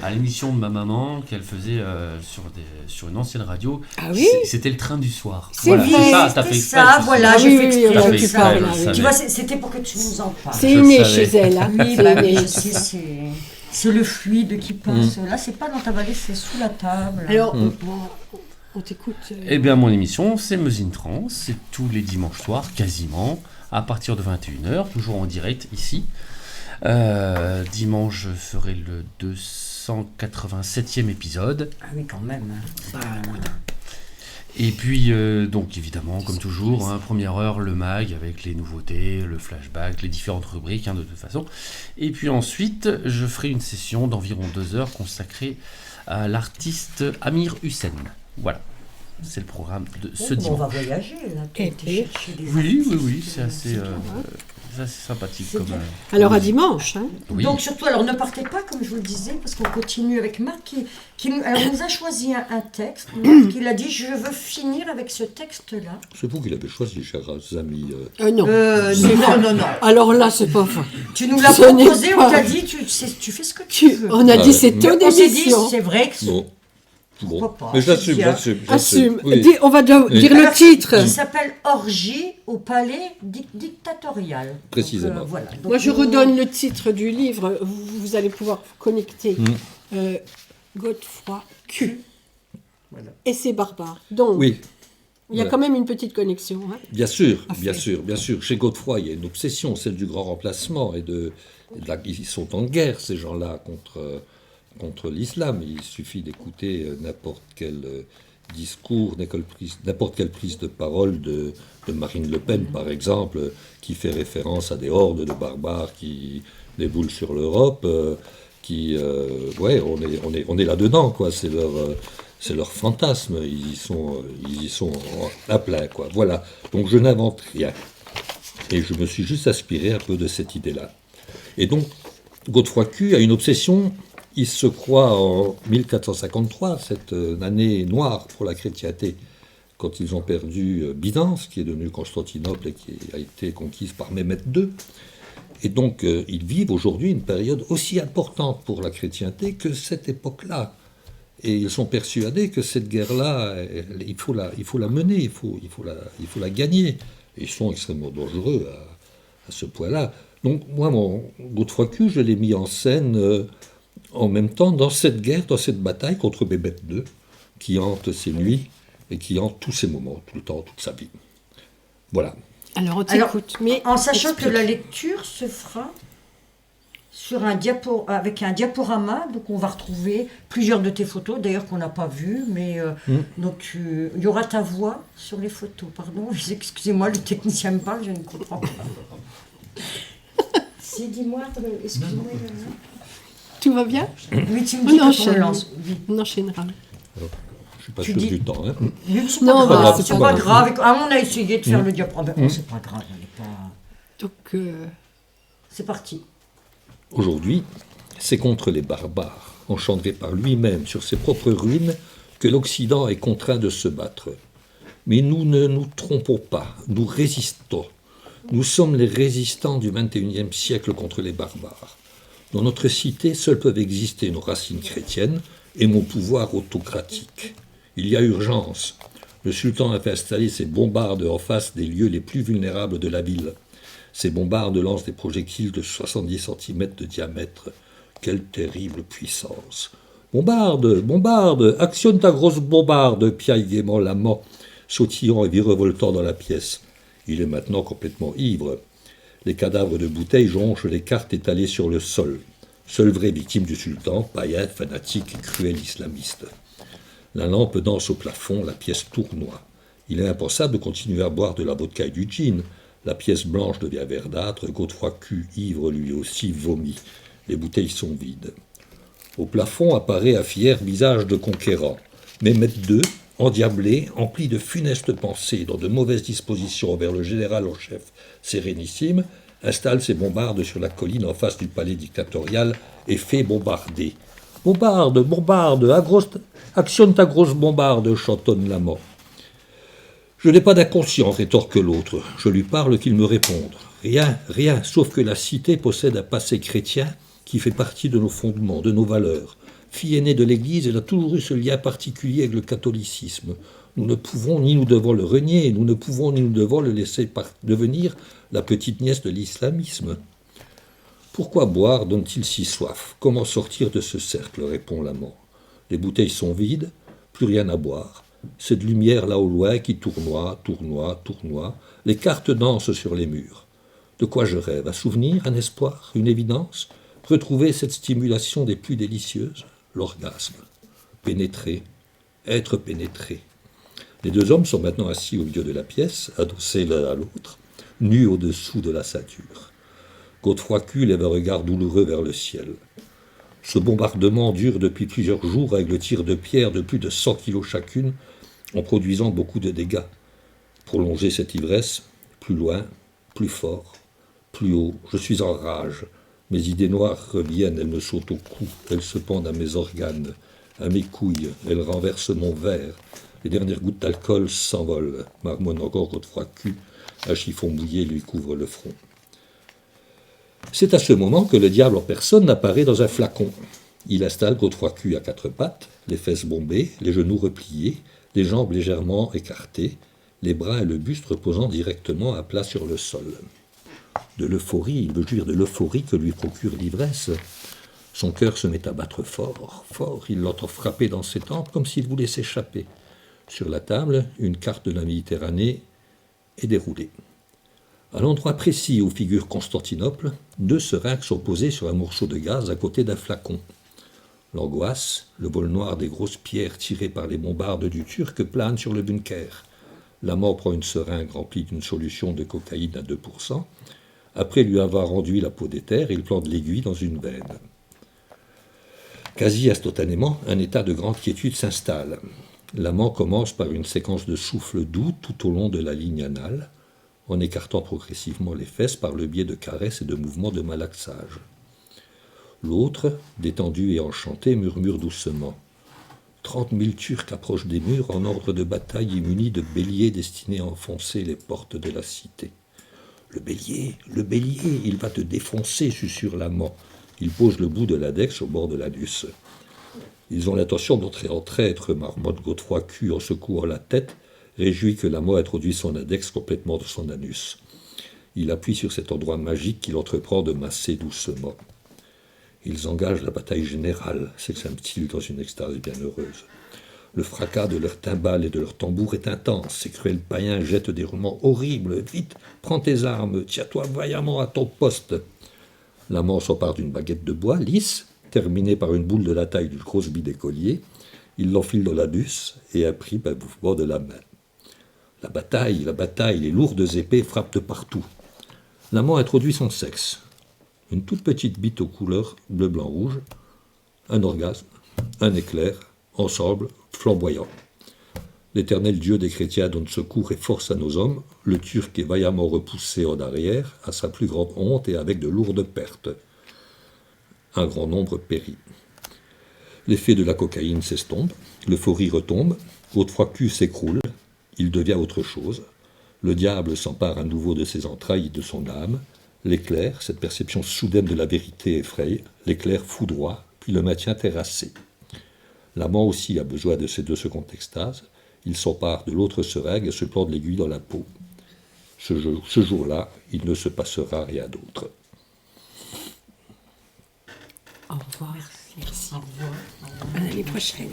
Speaker 4: à l'émission de ma maman qu'elle faisait sur une ancienne radio.
Speaker 1: Ah oui.
Speaker 4: C'était le train du soir.
Speaker 1: C'est vrai.
Speaker 3: J'ai fait exprès. Tu vois, c'était pour que tu nous en parles.
Speaker 1: C'est inné chez elle.
Speaker 3: Oui, c'est le fluide qui passe. Là, c'est pas dans ta valise, c'est sous la table.
Speaker 1: Alors, on t'écoute.
Speaker 4: Eh bien, mon émission, c'est Meuse in Trans. C'est tous les dimanches soirs, quasiment, à partir de 21h, toujours en direct ici. Dimanche, je ferai le 287e épisode.
Speaker 3: Ah oui, quand même.
Speaker 4: Et puis, donc évidemment, comme toujours, première heure, le mag avec les nouveautés, le flashback, les différentes rubriques, de toute façon. Et puis ensuite, je ferai une session d'environ 2 heures consacrée à l'artiste Amir Hussein. Voilà, c'est le programme de ce dimanche.
Speaker 3: On va voyager, là.
Speaker 4: Oui, c'est assez... Ça, c'est sympathique.
Speaker 1: Alors à dimanche.
Speaker 3: Oui. Donc surtout, alors ne partez pas, comme je vous le disais, parce qu'on continue avec Marc qui nous a choisi un texte. Il a dit, je veux finir avec ce texte-là.
Speaker 2: C'est vous qui l'avez choisi, chers amis.
Speaker 1: Non.
Speaker 3: Non.
Speaker 1: Alors là, c'est pas vrai.
Speaker 3: Tu nous l'as proposé, on t'a dit, tu fais ce que tu veux.
Speaker 1: On a dit, c'est ton émission.
Speaker 3: On s'est dit, c'est vrai que...
Speaker 2: Bon. Mais j'assume.
Speaker 1: Oui. On va dire le titre.
Speaker 3: Qui s'appelle Orgie au palais dictatorial.
Speaker 2: Précisément.
Speaker 3: Donc, voilà. Donc,
Speaker 1: moi, je redonne le titre du livre. Vous allez pouvoir connecter. Godefroy Q. Voilà. Et c'est barbare. Donc, il y a quand même une petite connexion.
Speaker 2: Bien sûr. Chez Godefroy, il y a une obsession, celle du grand remplacement. Ils sont en guerre, ces gens-là, contre l'islam. Il suffit d'écouter n'importe quel discours, n'importe quelle prise de parole de Marine Le Pen, par exemple, qui fait référence à des hordes de barbares qui déboulent sur l'Europe. On est là-dedans, quoi. C'est leur fantasme. Ils y sont à plein, quoi. Voilà. Donc je n'invente rien. Et je me suis juste aspiré un peu de cette idée-là. Et donc, Godefroy Q a une obsession. Il se croit en 1453, cette année noire pour la chrétienté, quand ils ont perdu Byzance, qui est devenue Constantinople et qui a été conquise par Mehmet II. Et donc, ils vivent aujourd'hui une période aussi importante pour la chrétienté que cette époque-là. Et ils sont persuadés que cette guerre-là, il faut la mener, il faut la gagner. Et ils sont extrêmement dangereux à ce point-là. Donc, moi, mon Godefroy-Cu, je l'ai mis en scène en même temps dans cette guerre, dans cette bataille contre Bébête II, qui hante ses nuits et qui hante tous ses moments, tout le temps, toute sa vie. Voilà.
Speaker 1: Alors, on t'écoute. Mais
Speaker 3: En sachant
Speaker 1: explique.
Speaker 3: que la lecture se fera sur avec un diaporama, donc on va retrouver plusieurs de tes photos, d'ailleurs qu'on n'a pas vues, mais donc il y aura ta voix sur les photos. Pardon, excusez-moi, le technicien me parle, je ne comprends pas. Si, dis-moi, excuse-moi.
Speaker 1: Tout va bien?
Speaker 3: Oui, tu me
Speaker 1: On
Speaker 3: dis qu'on
Speaker 1: enchaîne.
Speaker 3: lance. Oui.
Speaker 1: On enchaînera.
Speaker 2: Alors, je ne suis pas
Speaker 3: Tu
Speaker 2: sûr
Speaker 3: dis-
Speaker 2: du temps. Hein.
Speaker 3: Mais c'est
Speaker 1: Non,
Speaker 3: pas
Speaker 1: bah,
Speaker 3: grave,
Speaker 1: c'est
Speaker 3: c'est
Speaker 1: pas
Speaker 3: pas
Speaker 1: grave.
Speaker 3: grave. Ah, on a essayé de faire le diaporama. Bon, c'est pas grave, on n'est pas...
Speaker 1: Donc,
Speaker 3: C'est parti.
Speaker 2: Aujourd'hui, c'est contre les barbares, engendrés par lui-même sur ses propres ruines, que l'Occident est contraint de se battre. Mais nous ne nous trompons pas, nous résistons. Nous sommes les résistants du XXIe siècle contre les barbares. Dans notre cité, seules peuvent exister nos racines chrétiennes et mon pouvoir autocratique. Il y a urgence. Le sultan a fait installer ses bombardes en face des lieux les plus vulnérables de la ville. Ces bombardes lancent des projectiles de 70 cm de diamètre. Quelle terrible puissance! Bombarde, bombarde, actionne ta grosse bombarde, piaille gaiement l'amant, sautillant et virevoltant dans la pièce. Il est maintenant complètement ivre. Les cadavres de bouteilles jonchent les cartes étalées sur le sol. Seule vraie victime du sultan, païen, fanatique et cruel islamiste. La lampe danse au plafond, la pièce tournoie. Il est impensable de continuer à boire de la vodka et du gin. La pièce blanche devient verdâtre, Godefroy-Cu, ivre lui aussi, vomit. Les bouteilles sont vides. Au plafond apparaît un fier visage de conquérant. Mehmet II, endiablé, empli de funestes pensées, dans de mauvaises dispositions envers le général en chef sérénissime, installe ses bombardes sur la colline en face du palais dictatorial et fait bombarder. « Bombarde, bombarde, actionne ta grosse bombarde !» chantonne l'amant. Je n'ai pas d'inconscience, rétorque l'autre. Je lui parle qu'il me réponde. Rien, rien, sauf que la cité possède un passé chrétien qui fait partie de nos fondements, de nos valeurs. Fille aînée de l'Église, elle a toujours eu ce lien particulier avec le catholicisme. Nous ne pouvons ni nous devons le renier, nous ne pouvons ni nous devons le laisser devenir la petite nièce de l'islamisme. Pourquoi boire donne-t-il si soif? Comment sortir de ce cercle? Répond l'amant. Les bouteilles sont vides, plus rien à boire. Cette lumière là au loin qui tournoie, tournoie, tournoie. Les cartes dansent sur les murs. De quoi je rêve? Un souvenir, un espoir, une évidence? Retrouver cette stimulation des plus délicieuses? L'orgasme. Pénétrer, être pénétré. Les deux hommes sont maintenant assis au milieu de la pièce, adossés l'un à l'autre, nus au-dessous de la ceinture. Godefroy-Cu lève un regard douloureux vers le ciel. Ce bombardement dure depuis plusieurs jours avec le tir de pierres de plus de 100 kilos chacune, en produisant beaucoup de dégâts. Prolonger cette ivresse, plus loin, plus fort, plus haut. Je suis en rage. Mes idées noires reviennent, elles me sautent au cou, elles se pendent à mes organes, à mes couilles, elles renversent mon verre. Les dernières gouttes d'alcool s'envolent, marmonne encore Godefroy-Cu, un chiffon mouillé lui couvre le front. C'est à ce moment que le diable en personne apparaît dans un flacon. Il installe Godefroy-Cu à quatre pattes, les fesses bombées, les genoux repliés, les jambes légèrement écartées, les bras et le buste reposant directement à plat sur le sol. De l'euphorie, il veut jouir de l'euphorie que lui procure l'ivresse. Son cœur se met à battre fort, fort, il l'entend frapper dans ses tempes comme s'il voulait s'échapper. Sur la table, une carte de la Méditerranée est déroulée. À l'endroit précis où figure Constantinople, deux seringues sont posées sur un morceau de gaz à côté d'un flacon. L'angoisse, le vol noir des grosses pierres tirées par les bombardes du Turc plane sur le bunker. L'amant prend une seringue remplie d'une solution de cocaïne à 2%. Après lui avoir rendu la peau d'éther, il plante l'aiguille dans une veine. Quasi instantanément, un état de grande quiétude s'installe. L'amant commence par une séquence de souffle doux tout au long de la ligne anale, en écartant progressivement les fesses par le biais de caresses et de mouvements de malaxage. L'autre, détendu et enchanté, murmure doucement. 30 000 Turcs approchent des murs en ordre de bataille et munis de béliers destinés à enfoncer les portes de la cité. le bélier, il va te défoncer, susurre l'amant. Il pose le bout de l'index au bord de l'anus. Ils ont l'intention d'entrer en traître, marmotte Godefroy Q en secouant la tête, réjoui que l'amant introduit son index complètement dans son anus. Il appuie sur cet endroit magique qu'il entreprend de masser doucement. Ils engagent la bataille générale, s'exclame-t-il dans une extase bienheureuse. Le fracas de leurs timbales et de leurs tambours est intense. Ces cruels païens jettent des roulements horribles. Vite, prends tes armes, tiens-toi vaillamment à ton poste. L'amant s'empare d'une baguette de bois, lisse, terminée par une boule de la taille d'une grosse bille d'écolier. Il l'enfile dans l'anus et imprime un mouvement de la main. La bataille, les lourdes épées frappent de partout. L'amant introduit son sexe. Une toute petite bite aux couleurs bleu, blanc, rouge. Un orgasme, un éclair, ensemble, flamboyant. L'Éternel Dieu des chrétiens donne secours et force à nos hommes. Le Turc est vaillamment repoussé en arrière, à sa plus grande honte et avec de lourdes pertes. Un grand nombre périt. L'effet de la cocaïne s'estompe, l'euphorie retombe, Godefroy Q s'écroule, il devient autre chose. Le diable s'empare à nouveau de ses entrailles et de son âme. L'éclair, cette perception soudaine de la vérité effraie, l'éclair foudroie, puis le maintient terrassé. L'amant aussi a besoin de ces 2 secondes d'extase. Il s'empare de l'autre seringue et se plante l'aiguille dans la peau. Ce jour-là, il ne se passera rien d'autre.
Speaker 1: Au revoir. Merci.
Speaker 3: Au revoir.
Speaker 1: À l'année prochaine.